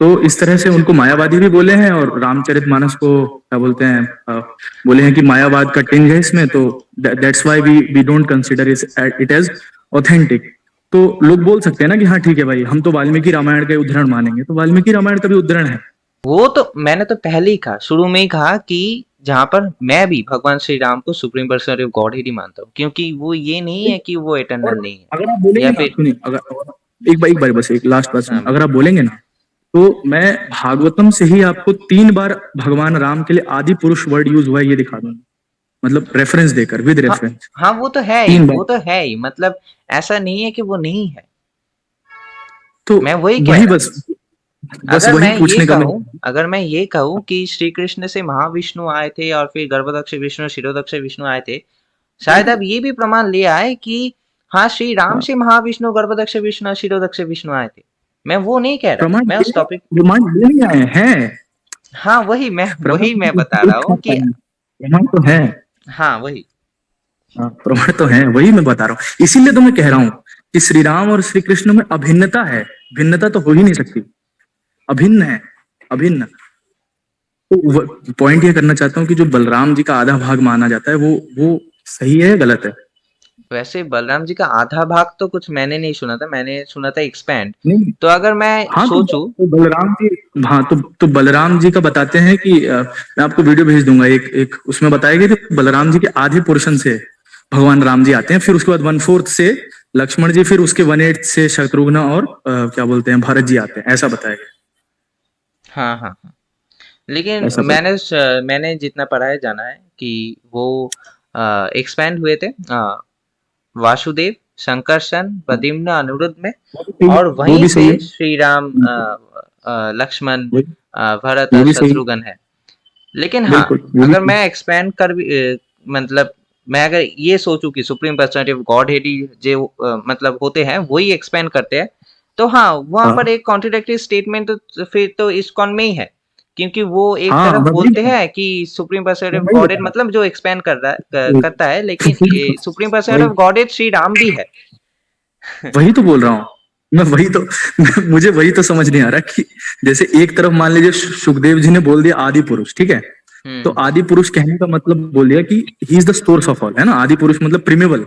तो इस तरह से उनको मायावादी भी बोले हैं, और रामचरितमानस को क्या बोलते हैं, बोले हैं कि मायावाद का टिंज है इसमें, तो that's why we don't consider it as authentic. तो लोग बोल सकते हैं ना कि हाँ ठीक है भाई, हम तो वाल्मीकि रामायण का उद्धरण मानेंगे, तो वाल्मीकि रामायण का भी उद्धरण है। वो तो मैंने तो पहले ही कहा, शुरू में ही कहा कि जहां पर मैं भी भगवान श्री राम को सुप्रीम पर्सनैलिटी ऑफ गॉड ही मानता हूँ, क्योंकि वो ये नहीं है कि वो और इटर्नल नहीं है अगर आप बोलेंगे या ना, फिर। सुनिए, अगर एक बार बस एक लास्ट बात सुनिए, हाँ अगर बोलिए। आप बोलेंगे ना, तो मैं भागवतम से ही आपको 3 बार भगवान राम के लिए आदि पुरुष वर्ड यूज हुआ है ये दिखा दूंगा, मतलब रेफरेंस देकर, विद हाँ रेफरेंस। हाँ, वो तो है ही, 3 बार। वो तो है ही, मतलब ऐसा नहीं है कि वो नहीं है। तो मैं वही कह वही रहा हूँ। बस बस वही पूछने का मैं। अगर मैं ये कहूँ कि श्री कृष्ण से महाविष्णु आए थे और फिर गर्भदक्ष विष्णु शिरोदक्ष विष्णु आए थे, शायद अब ये भी प्रमाण ले आए कि हाँ, श्री राम हाँ, से महाविष्णु गर्भदक्ष विष्णु और शिरोदक्ष विष्णु आए थे। मैं वो नहीं कह रहा, प्रमाण मैं उस टॉपिक। प्रमाण ये नहीं आए हैं। हाँ वही मैं बता प्रमाण रहा हूँ कि प्रमाण तो है। हाँ वही। हाँ, प्रमाण तो है, वही मैं बता रहा हूँ, इसीलिए तो मैं कह रहा हूँ कि श्री राम और श्री कृष्ण में अभिन्नता है। भिन्नता तो हो ही नहीं सकती, अभिन्न है, अभिन्न। तो पॉइंट ये करना चाहता हूँ कि जो बलराम जी का आधा भाग माना जाता है, वो सही है या गलत है? वैसे बलराम जी का आधा भाग तो कुछ मैंने नहीं सुना था, मैंने सुना था एक्सपैंड। नहीं। तो अगर मैं हाँ, सोचूं। तो बलराम जी, हाँ तो बलराम जी का बताते हैं कि मैं आपको वीडियो भेज दूंगा, एक एक उसमें बताया गया कि बलराम जी के आधे पोर्शन से भगवान राम जी आते हैं, फिर उसके बाद 1/4 से लक्ष्मण जी, फिर उसके 1/8 से शत्रुघ्न और क्या बोलते हैं, भरत जी आते हैं, ऐसा बताया गया। हाँ हाँ हाँ। लेकिन ऐसा मैंने जितना पढ़ा है, जाना है कि वो एक्सपैंड हुए थे वासुदेव, संकर्षण, प्रद्युम्न, अनिरुद्ध में। और वो वहीं भी से सही है। श्री राम, लक्ष्मण, वो भरत वो और भी सही है। शत्रुघ्न है। लेकिन हाँ, बिल्कुल, वो भी अगर सही मैं एक्सपैंड कर भी मतलब मैं अगर ये सोचूं कि supreme personality of godhead ही जो मतलब होते हैं वही एक्सपैंड करते हैं, तो हाँ वहां है। पर एक कॉन्ट्रडिक्टरी स्टेटमेंट तो फिर तो इस्कॉन में ही है। क्योंकि वो एक हाँ, तरफ मैं वही बोलते हैं कि सुप्रीम पर्सनालिटी ऑफ मैं वही गॉड हेड बता मतलब जो एक्सपैंड कर रहा है, रहा करता है, लेकिन हूँ। सुप्रीम पर्सनालिटी वही of God head Shri Ram भी है। वही तो बोल रहा हूँ मैं, वही तो मुझे वही तो समझ नहीं आ रहा कि जैसे एक तरफ मान लीजिए सुखदेव जी ने बोल दिया आदि पुरुष, ठीक है, तो हम्म। आदि पुरुष कहने का मतलब बोल दिया कि he is the source of all, है ना, आदि पुरुष मतलब प्रिमेबल,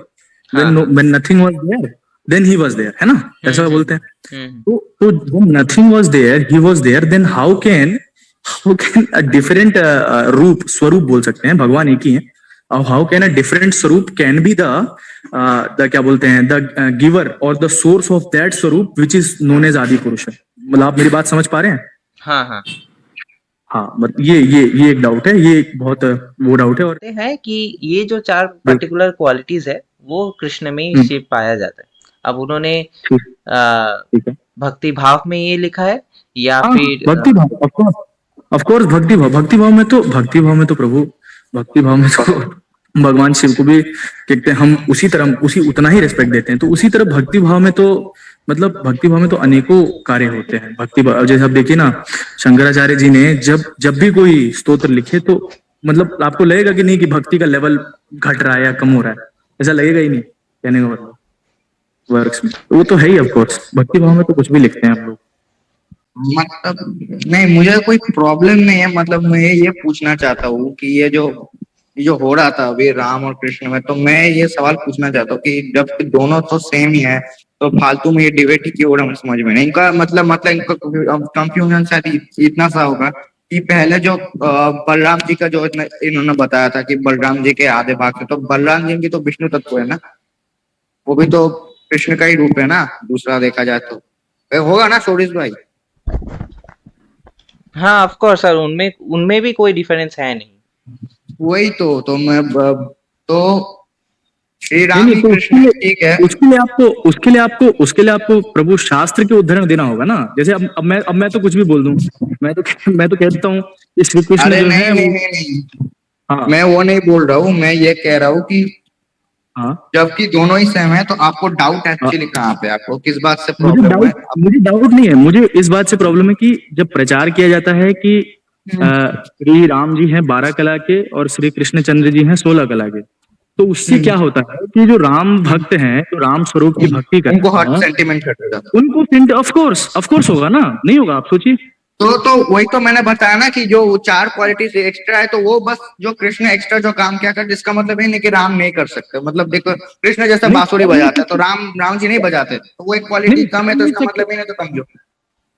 हाँ हाँ। When nothing was there then he was there, है ना, ऐसा बोलते हैं। हम्म। तो when nothing was there he was there, then how can a different रूप, स्वरूप बोल सकते हैं, भगवान एक ही है, हाउ कैन अ डिफरेंट स्वरूप कैन बी द क्या बोलते हैं, द गिवर और द सोर्स ऑफ दैट स्वरूप विच इज नोन एज आदि पुरुष। मतलब आप मेरी बात समझ पा रहे हैं? हाँ हाँ। हाँ, मतलब ये एक डाउट है, ये एक बहुत वो डाउट है। और कहते हैं कि ये जो चार पर्टिकुलर क्वालिटीज है वो कृष्ण में ही हम्म, सिर्फ पाया जाता है। अब उन्होंने ठीक आ, ठीक है। भक्ति भाव में ये लिखा है या हाँ, फिर भक्ति भाव, ऑफ कोर्स भक्ति भाव में तो प्रभु, भक्ति भाव में तो भगवान शिव को भी कहते हैं, हम उसी तरह उसी उतना ही रिस्पेक्ट देते हैं, तो उसी तरह भक्ति भाव में तो, मतलब भक्ति भाव में तो अनेकों कार्य होते हैं भक्ति भाव। जैसे आप देखिए ना, शंकराचार्य जी ने जब जब भी कोई स्तोत्र लिखे, तो मतलब आपको लगेगा कि नहीं कि भक्ति का लेवल घट रहा है या कम हो रहा है, ऐसा लगेगा ही नहीं, कहने का मतलब वर्क्स में तो वो तो है ही, ऑफ कोर्स भक्ति भाव में तो कुछ भी लिखते हैं हम लोग। मतलब नहीं, मुझे कोई प्रॉब्लम नहीं है। मतलब मैं ये पूछना चाहता हूँ कि ये जो हो रहा था अभी राम और कृष्ण में, तो मैं ये सवाल पूछना चाहता हूँ कि जब दोनों तो सेम ही है, तो फालतू में ये डिबेट ही क्यों हो रहा है, समझ में नहीं। इनका मतलब इनका कंफ्यूजन शायद इतना सा होगा कि पहले जो बलराम जी का जो इन्होंने बताया था कि बलराम जी के आधे भाग से, तो बलराम जी की तो विष्णु तत्व है ना, वो भी तो कृष्ण का ही रूप है ना, दूसरा देखा जाए तो होगा ना शोरिश भाई। हाँ ऑफ कोर्स सर, उनमें उनमें भी कोई डिफरेंस है नहीं। वही तो मैं तो श्री नहीं राम नहीं, ही तो कृष्ण है, ठीक है। उसके लिए आपको प्रभु शास्त्र के उदाहरण देना होगा ना। जैसे अब मैं तो कुछ भी बोल दूं, मैं तो कहता हूँ कि श्री कृष्ण अरे जो नहीं है नहीं वो, नहीं नहीं, हाँ मैं वो नहीं बोल रहा हूँ। मैं ये कह रहा हूँ कि हाँ जबकि दोनों ही सेम है, तो आपको डाउट हाँ, एक्चुअली कहाँ पे, आपको किस बात से मुझे प्रॉब्लम है डाउट मुझे डाउट नहीं है, मुझे इस बात से प्रॉब्लम है कि जब प्रचार किया जाता है कि श्री राम जी हैं 12 कला के और श्री कृष्ण चंद्र जी हैं 16 कला के, तो उससे क्या होता है कि जो राम भक्त हैं, जो राम स्वरूप की भक्ति उनको करते हॉट हैं, सेंटिमेंट कटेगा। उनको ऑफ कोर्स होगा ना, नहीं होगा आप सोचिए। तो वही तो मैंने बताया ना कि जो 4 क्वालिटी से एक्स्ट्रा है, तो वो बस जो कृष्ण एक्स्ट्रा जो काम क्या कर, जिसका मतलब ये नहीं कि राम नहीं कर सकते। मतलब देखो कृष्ण जैसे नहीं बांसुरी कर नहीं बजाते हैं, तो सकते। राम जी नहीं बजाते, तो वो एक नहीं क्वालिटी नहीं, कम कर है, तो नहीं इसका सकते। मतलब ये नहीं तो कम क्यों।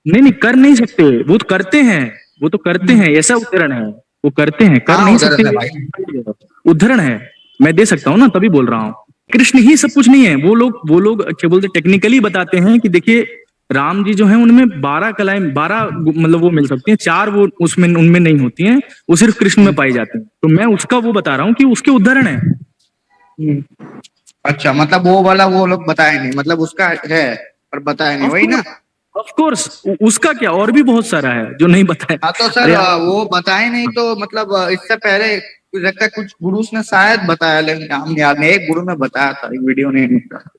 नहीं नहीं, कर नहीं सकते। वो तो करते हैं, वो तो करते हैं, ऐसा उदाहरण है। वो करते हैं, कर हाँ नहीं उधर सकते। है भाई। उदाहरण है, मैं दे सकता हूँ ना, तभी बोल रहा हूँ। कृष्ण ही सब कुछ नहीं है। वो लोग क्या बोलते, टेक्निकली बताते हैं कि देखिए राम जी जो है उनमें 12 कलाएं, 12 मतलब वो मिल सकती हैं, 4 वो उसमें उनमें नहीं होती हैं, वो सिर्फ कृष्ण में पाई जाती हैं। तो मैं उसका वो बता रहा हूँ कि उसके उदाहरण है। अच्छा, मतलब वो वाला वो लोग बताए नहीं, मतलब उसका है पर बताया नहीं, ऑफ वही ना। कोर्स, ऑफ कोर्स, उसका क्या, और भी बहुत सारा है जो नहीं बताया। हाँ तो सर अरे आप, वो बताए नहीं तो मतलब इससे पहले कुछ लगता है कुछ गुरुस ने शायद बताया, लेकिन नाम याद नहीं। एक गुरु ने बताया था, एक वीडियो नहीं निकला।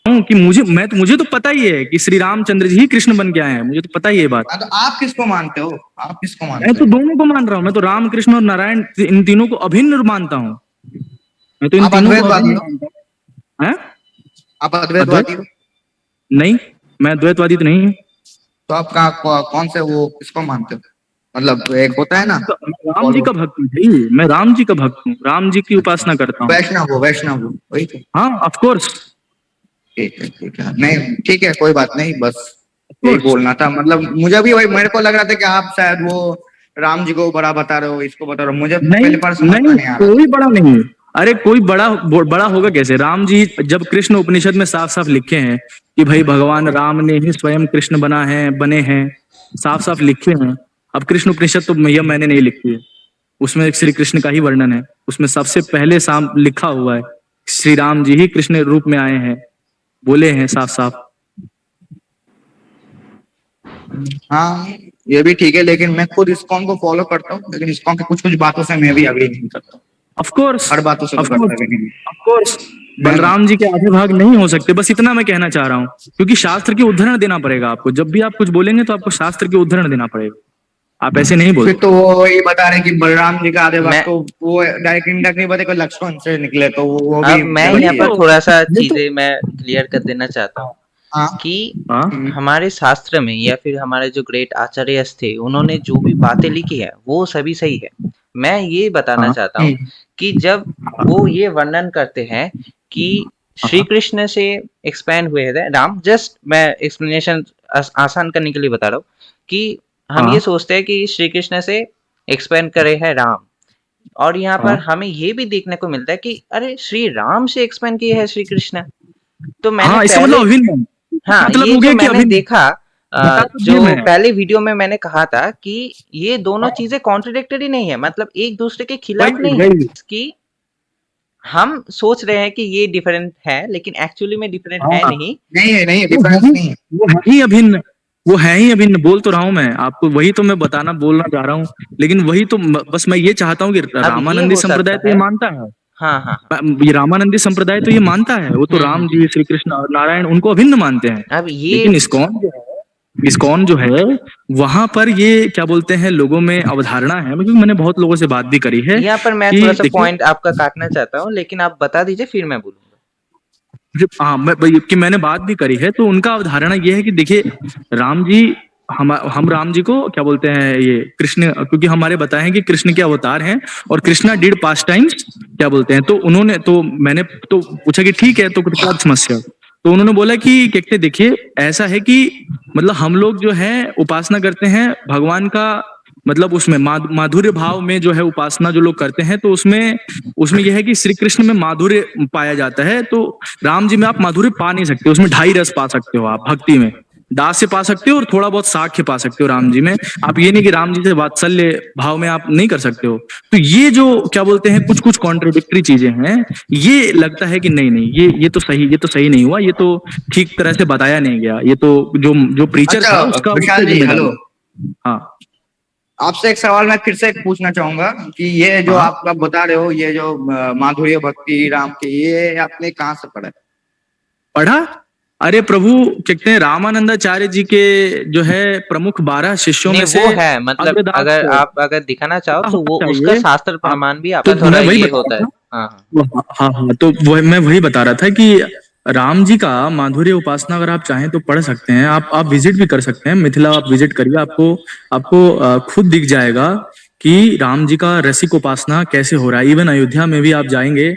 हूँ कि मुझे तो पता ही है कि श्री रामचंद्र जी ही कृष्ण बन के आए हैं, मुझे तो पता ही है ये बात। हाँ तो आप किसको मानते हो, आप किसको मैं मानते तो हो? दोनों को मान रहा हूँ। मैं तो राम कृष्ण और नारायण इन तीनों को अभिन्न मानता हूँ। मैं तो इन आप तीनों को अद्वैतवादी अभिन्न हो? मानता हूँ। हैं? आप अद्वैत? अद्वैतवादी हो? नहीं, मैं अद्वैतवादी तो नहीं हूँ। तो आप कौन से वो किसको मानते हो? मतलब एक होता है ना राम जी फॉलो। का भक्त हूँ भाई, मैं राम जी का भक्त हूँ, राम जी की उपासना करता हूँ। वैष्णव हो वही तो। हाँ, ऑफ कोर्स, ठीक है, नहीं ठीक है, कोई बात नहीं, बस ऑफ यही कोर्स। बोलना था। मतलब मुझे भी वही, मेरे को लग रहा था कि आप शायद वो राम जी को बड़ा बता रहे हो, इसको बता रहे हो, मुझे नहीं पहले बार समझ में नहीं, नहीं आ रहा था। कोई बड़ा नहीं है। अरे कोई बड़ा होगा कैसे? राम जी, जब कृष्ण उपनिषद में साफ साफ लिखे हैं कि भाई भगवान राम ने ही स्वयं कृष्ण बने हैं, साफ साफ लिखे हैं। अब कृष्ण उपनिषद तो मैया मैंने नहीं लिखी है, उसमें एक श्री कृष्ण का ही वर्णन है। उसमें सबसे पहले साम लिखा हुआ है, श्री राम जी ही कृष्ण रूप में आए हैं, बोले हैं साफ साफ। हाँ ये भी ठीक है, लेकिन मैं खुद इस्कॉन को फॉलो करता हूँ, लेकिन इस्कॉन की कुछ कुछ बातों से मैं भी अग्री नहीं करता। ऑफ कोर्स, हर बातों से तो ऑफ करता कोर्स, भी नहीं। Of course. मैं बलराम जी के आधे भाग नहीं हो सकते, बस इतना मैं कहना चाह रहा हूँ। क्योंकि शास्त्र के उद्धरण देना पड़ेगा आपको, जब भी आप कुछ बोलेंगे तो आपको शास्त्र के उद्धरण देना पड़ेगा, आप ऐसे नहीं बोल फिर तो सकते। वो ये बता रहे हैं कि बलराम जी का आधे भाग मैं तो वो डायरेक्ट इंडक नहीं बताए, कोई लक्ष्मण से निकले, तो वो भी अब मैं यहाँ गलत ही है। पर थोड़ा सा ये तो चीजें मैं क्लियर कर देना चाहता हूँ हाँ। कि हाँ हमारे शास्त्र में या फिर हमारे जो ग्रेट आचार्य थे उन्होंने जो भी बातें लिखी है वो सभी सही है। मैं ये बताना हाँ चाहता हूँ कि जब वो ये वर्णन करते हैं कि श्री हाँ कृष्ण से एक्सपैंड हुए थे राम, जस्ट मैं एक्सप्लेनेशन आसान करने के लिए बता रहा हूँ कि हम ये हाँ सोचते हैं कि श्री कृष्ण से एक्सपैंड करे हैं राम, और यहाँ पर हाँ हमें ये भी देखने को मिलता है कि अरे श्री राम से एक्सपैंड किए हैं श्री कृष्ण। तो मैंने हाँ, इसका मतलब पहले, अभिन्न है। इसका हाँ मतलब ये हो जो गया कि मैंने अभिन्न। देखा बता तो दिए जो मैं। पहले वीडियो में मैंने कहा था कि ये दोनों हाँ, चीजें कॉन्ट्रडिक्टरी नहीं है, मतलब एक दूसरे के खिलाफ वही नहीं है। वही। कि हम सोच रहे हैं कि ये डिफरेंट है लेकिन एक्चुअली में डिफरेंट है हाँ, नहीं। नहीं है, नहीं वो है डिफरेंस ही, नहीं है। वो है ही अभिन्न। वो है ही अभिन्न, बोल तो रहा हूं मैं आपको, वही तो मैं बोलना चाह रहा हूँ। लेकिन वही तो बस मैं ये चाहता हूँ कि अब ये रामानंदी हो संप्रदाय सकता तो ये है, मानता है। हाँ हाँ हाँ। ये रामानंदी संप्रदाय तो ये मानता है, वो तो राम हम्म। जी, श्री कृष्ण और नारायण उनको अभिन्न मानते हैं। अब ये, लेकिन इस्कॉन जो है वहां पर ये क्या बोलते हैं, लोगों में अवधारणा है, क्योंकि मैंने बहुत लोगों से बात भी करी है यहाँ पर मैं कि थोड़ा सा देखिए, पॉइंट आपका काटना चाहता हूँ लेकिन आप बता दीजिए फिर मैं बोलूंगा। हाँ कि मैंने बात भी करी है, तो उनका अवधारणा ये है कि देखिए राम जी, हम राम जी को क्या बोलते हैं, ये कृष्ण, क्योंकि हमारे बताए हैं कि कृष्ण के अवतार हैं और कृष्णा डिड पास्ट टाइम्स क्या बोलते हैं, तो उन्होंने, तो मैंने तो पूछा कि ठीक है, तो क्या समस्या? तो उन्होंने बोला कि कहते देखिए ऐसा है कि मतलब हम लोग जो है उपासना करते हैं भगवान का, मतलब उसमें माधुर्य भाव में जो है उपासना जो लोग करते हैं, तो उसमें उसमें यह है कि श्री कृष्ण में माधुर्य पाया जाता है, तो राम जी में आप माधुर्य पा नहीं सकते। उसमें ढाई रस पा सकते हो आप भक्ति में, दास से पा सकते हो और थोड़ा बहुत साख्य पा सकते हो राम जी में। आप ये नहीं कि राम जी से वात्सल्य भाव में आप नहीं कर सकते हो। तो ये जो क्या बोलते हैं कुछ कुछ कॉन्ट्रोडिक्टरी चीजें हैं, ये लगता है कि नहीं नहीं, ये तो सही नहीं हुआ, ये तो ठीक तरह से बताया नहीं गया, ये तो जो जो प्रीचर अच्छा था उसका विशाल जी, हेलो। जिम्मेदारी। हाँ आपसे एक सवाल मैं फिर से एक पूछना चाहूंगा कि ये जो हाँ, आप बता रहे हो, ये जो माधुर्य भक्ति राम की, ये आपने कहाँ से पढ़ा है? पढ़ा। अरे प्रभु, कहते हैं रामानंदाचार्य जी के जो है प्रमुख 12 शिष्यों नहीं में वो से है, मतलब अग्रदास अगर है। आप अगर दिखाना चाहो पता तो होना वो उसका चाहिए शास्त्र आप। प्रमाण भी तो आपका थोड़ा मैं वही ये बता होता रहा है। था, हाँ हाँ। हाँ हाँ, तो मैं वही बता रहा था कि राम जी का माधुर्य उपासना अगर आप चाहें तो पढ़ सकते हैं, आप विजिट भी कर सकते हैं, मिथिला आप विजिट करिए, आपको आपको खुद दिख जाएगा कि राम जी का रसिक उपासना कैसे हो रहा है। इवन अयोध्या में भी आप जाएंगे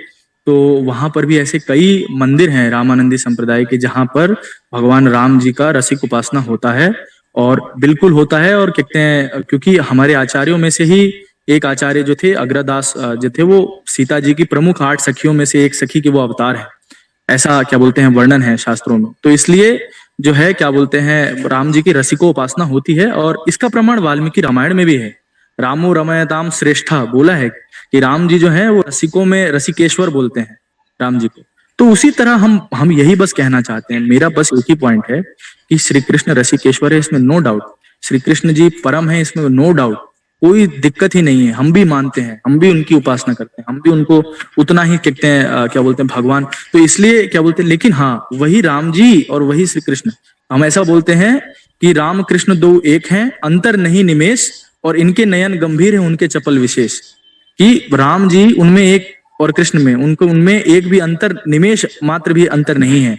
तो वहां पर भी ऐसे कई मंदिर हैं रामानंदी संप्रदाय के जहां पर भगवान राम जी का रसिक उपासना होता है, और बिल्कुल होता है। और कहते हैं क्योंकि हमारे आचार्यों में से ही एक आचार्य जो थे अग्रदास जो थे, वो सीता जी की प्रमुख 8 सखियों में से एक सखी के वो अवतार है, ऐसा क्या बोलते हैं वर्णन है शास्त्रों में। तो इसलिए जो है क्या बोलते हैं राम जी की रसिको उपासना होती है, और इसका प्रमाण वाल्मीकि रामायण में भी है। रामो रमयताम श्रेष्ठा बोला है कि राम जी जो है वो रसिकों में रसिकेश्वर बोलते हैं राम जी को। तो उसी तरह हम यही बस कहना चाहते हैं, मेरा बस एक ही पॉइंट है कि श्री कृष्ण रसिकेश्वर है, इसमें नो डाउट। श्री कृष्ण जी परम है, इसमें नो डाउट, कोई दिक्कत ही नहीं है। हम भी मानते हैं, हम भी उनकी उपासना करते हैं, हम भी उनको उतना ही कहते हैं क्या बोलते हैं भगवान। तो इसलिए क्या बोलते हैं, लेकिन हाँ वही राम जी और वही श्री कृष्ण, हम ऐसा बोलते हैं कि राम कृष्ण दो एक हैं, अंतर नहीं निमेष, और इनके नयन गंभीर है उनके चपल विशेष। कि राम जी उनमें एक और कृष्ण में उनको उनमें एक भी अंतर निमेष मात्र भी अंतर नहीं है,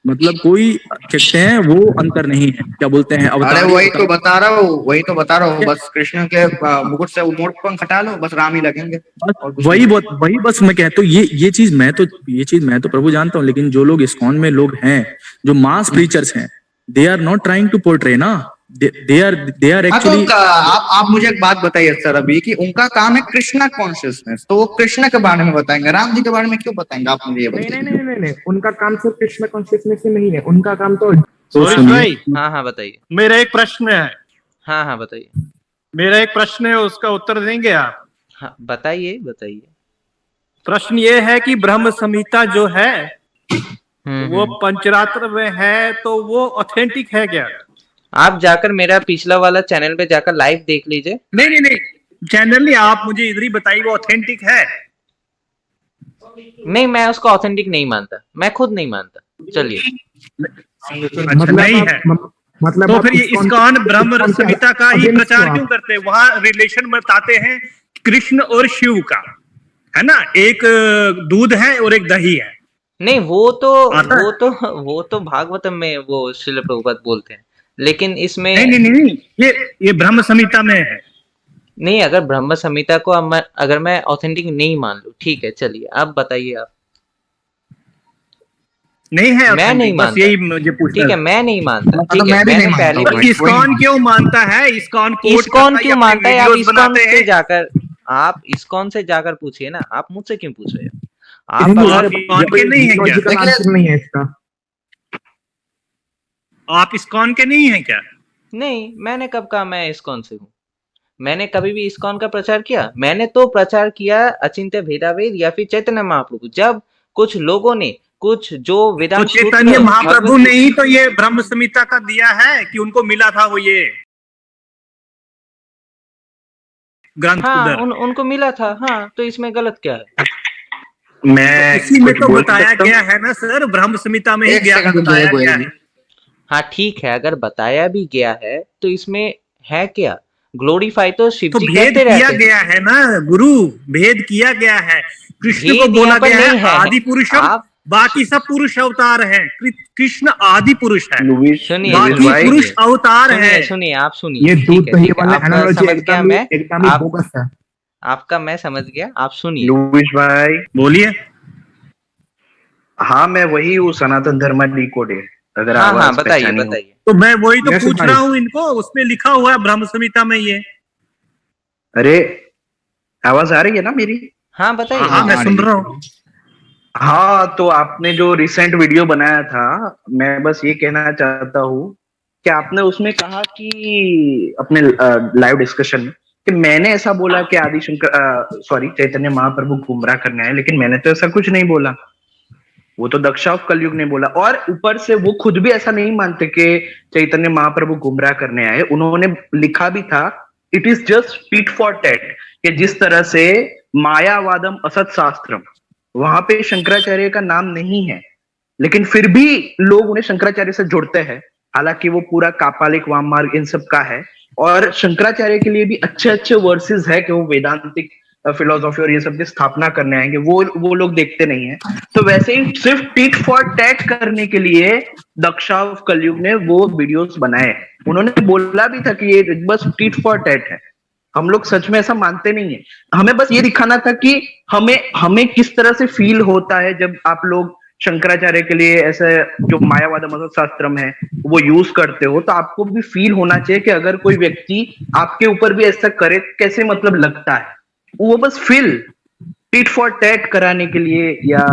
मतलब कोई कहते हैं वो अंतर नहीं है, क्या बोलते हैं अरे अवतार। वही तो बता रहा हूँ, वही तो बता रहा हूँ, बस कृष्ण के मुकुट से वो मोट पंख हटा लो, बस राम ही लगेंगे और कुछ नहीं। वही बस मैं कहता हूँ, ये चीज मैं तो प्रभु जानता हूँ, लेकिन जो लोग इस्कॉन में लोग हैं, जो मास प्रीचर्स हैं, they are not trying to portray ना, दे आर हाँ तो एक्चुअली। आप मुझे एक बात बताइए सर, अभी कि उनका काम है कृष्णा कॉन्शियसनेस, तो वो कृष्ण के बारे में बताएंगे, राम जी के बारे में क्यों बताएंगे, आप मुझे ये नहीं नहीं बताइए। नहीं नहीं नहीं, उनका काम सिर्फ कृष्ण कॉन्शियसनेस से नहीं है, उनका काम तो सुरेश सुनिए। भाई, हाँ हाँ बताइए। मेरा एक प्रश्न है। हाँ हाँ बताइए। मेरा एक प्रश्न है, उसका उत्तर देंगे आप? हाँ बताइए बताइए। प्रश्न ये है कि ब्रह्म संहिता जो है वो हम्म। पंचरात्र में है, तो वो ऑथेंटिक है क्या? आप जाकर मेरा पिछला वाला चैनल पे जाकर लाइव देख लीजिए। नहीं नहीं नहीं, जनरली आप मुझे इधर ही बताइए, वो ऑथेंटिक है? नहीं, मैं उसको ऑथेंटिक नहीं मानता, मैं खुद नहीं मानता। चलिए। अच्छा, नहीं है मतलब तो आप फिर ये इस्कॉन ब्रह्म इस्कॉन के संहिता का ही against प्रचार हो क्यों आप। करते हैं? वहां रिलेशन बताते हैं कृष्ण और शिव का, है ना, एक दूध है और एक दही है। नहीं आता है? वो तो भागवतम में वो श्रील प्रभुपाद बोलते हैं, लेकिन इसमें नहीं नहीं नहीं नहीं, ये ब्रह्म संहिता में है। नहीं। अगर ब्रह्म संहिता को अगर मैं ऑथेंटिक नहीं मान लूं, ठीक है, चलिए आप बताइए। आप नहीं है मैं authentic, नहीं बस मानता। यही मुझे पूछना ठीक है, था। मैं नहीं मानता। तो ठीक है, मैं भी नहीं मैंने मानता पहले हूँ तो भाई। इस्कॉन क्यों मानता है? इस्कॉन कोट इस्कॉन करता है, क्यों अपने मानता है? आप वीडियोस इस्कॉन बनाते से हैं। जाकर आप इस्कॉन से जाकर पूछिए ना, आप मुझसे क्यों पूछ रहे हो? आप नहीं, अगर आप इस्कॉन के नहीं है क्या? लॉजिकल देखिए- आंसर नहीं है इसका। आप इस्कॉन के नहीं है क्या? नहीं, मैंने कब कहा मैं इस्कॉन से हूँ? मैंने कभी भी इस्कॉन का प्रचार किया? मैंने तो प्रचार किया अचिंत्य भेदाभेद या फिर चैतन्य महाप्रभु। जब कुछ लोगों ने कुछ जो तो वेदांत चैतन्य सूत्र महाप्रभु भगवत ने ही तो ये ब्रह्म संहिता का दिया है कि उनको मिला था वो ये ग्रंथ हाँ उधर। उनको मिला था। हाँ, तो इसमें गलत क्या है? मैं इसी में कुछ तो बोल बताया सकता हूँ? गया है ना सर, ब्रह्म संहिता में ही एक गया सेकंड बताया रुको, गया एक है। हाँ ठीक है, अगर बताया भी गया है तो इसमें है क्या? ग्लोरीफाई तो शिव तो जी भेद करते किया रहते हैं। गया है ना गुरु, भेद किया गया है। कृष्ण को भेद बोला यहाँ पर गया नहीं है है। आदि पुरुषम, आप बाकी सब पुरुष अवतार हैं। कृष्ण आदि पुरुष है, लुइस सुनिए, बाकी भाई, पुरुष अवतार सुनिए है। सुनिए, आप सुनिए। ये ठीक दूध है दही ठीक है, वाला आपका एनालॉजी समझ गया मैं। एकदम ही आप बोगस है। आपका मैं समझ गया, आप सुनिए। लुइस भाई, बोलिए। हाँ मैं वही हूँ, सनातन धर्म डिकोडे, अगर हाँ हाँ आवाज बताइए पहचानी हो। बताइए। तो मैं वही तो यस पूछ भाई। रहा हूँ इनको, उसमें लिखा हुआ है ब्रह्म संहिता में ये। अरे आवाज आ रही है ना मेरी? हाँ बताइए हाँ मैं बताइए। सुन रहा हूँ। हाँ, तो आपने जो रिसेंट वीडियो बनाया था, मैं बस ये कहना चाहता हूँ कि आपने उसमें कहा कि अपने लाइव डिस्कशन में कि मैंने ऐसा बोला कि आदिशंकर सॉरी चैतन्य महाप्रभु गुमराह करने आए, लेकिन मैंने तो ऐसा कुछ नहीं बोला। वो तो दक्षा ऑफ कलयुग ने बोला, और ऊपर से वो खुद भी ऐसा नहीं मानते कि चैतन्य महाप्रभु गुमराह करने आए। उन्होंने लिखा भी था, it is just tit for tat, कि जिस तरह से मायावादम असत शास्त्रम, वहां पे शंकराचार्य का नाम नहीं है, लेकिन फिर भी लोग उन्हें शंकराचार्य से जोड़ते हैं, हालांकि वो पूरा कापालिक वाममार्ग इन सब का है। और शंकराचार्य के लिए भी अच्छे अच्छे वर्सेस है कि वो वेदांतिक फिलोसॉफी और ये सब की स्थापना करने आएंगे, वो लोग देखते नहीं है। तो वैसे ही सिर्फ टिट फॉर टैट करने के लिए दक्षा ऑफ कलयुग ने वो वीडियोस बनाए। उन्होंने बोला भी था कि ये बस टिट फॉर टैट है, हम लोग सच में ऐसा मानते नहीं है। हमें बस ये दिखाना था कि हमें किस तरह से फील होता है जब आप लोग शंकराचार्य के लिए ऐसे जो मायावाद मतलब शास्त्रम है वो यूज करते हो, तो आपको भी फील होना चाहिए कि अगर कोई व्यक्ति आपके ऊपर भी ऐसा करे कैसे मतलब लगता है। वो बस फील टिट फॉर टैट कराने के लिए या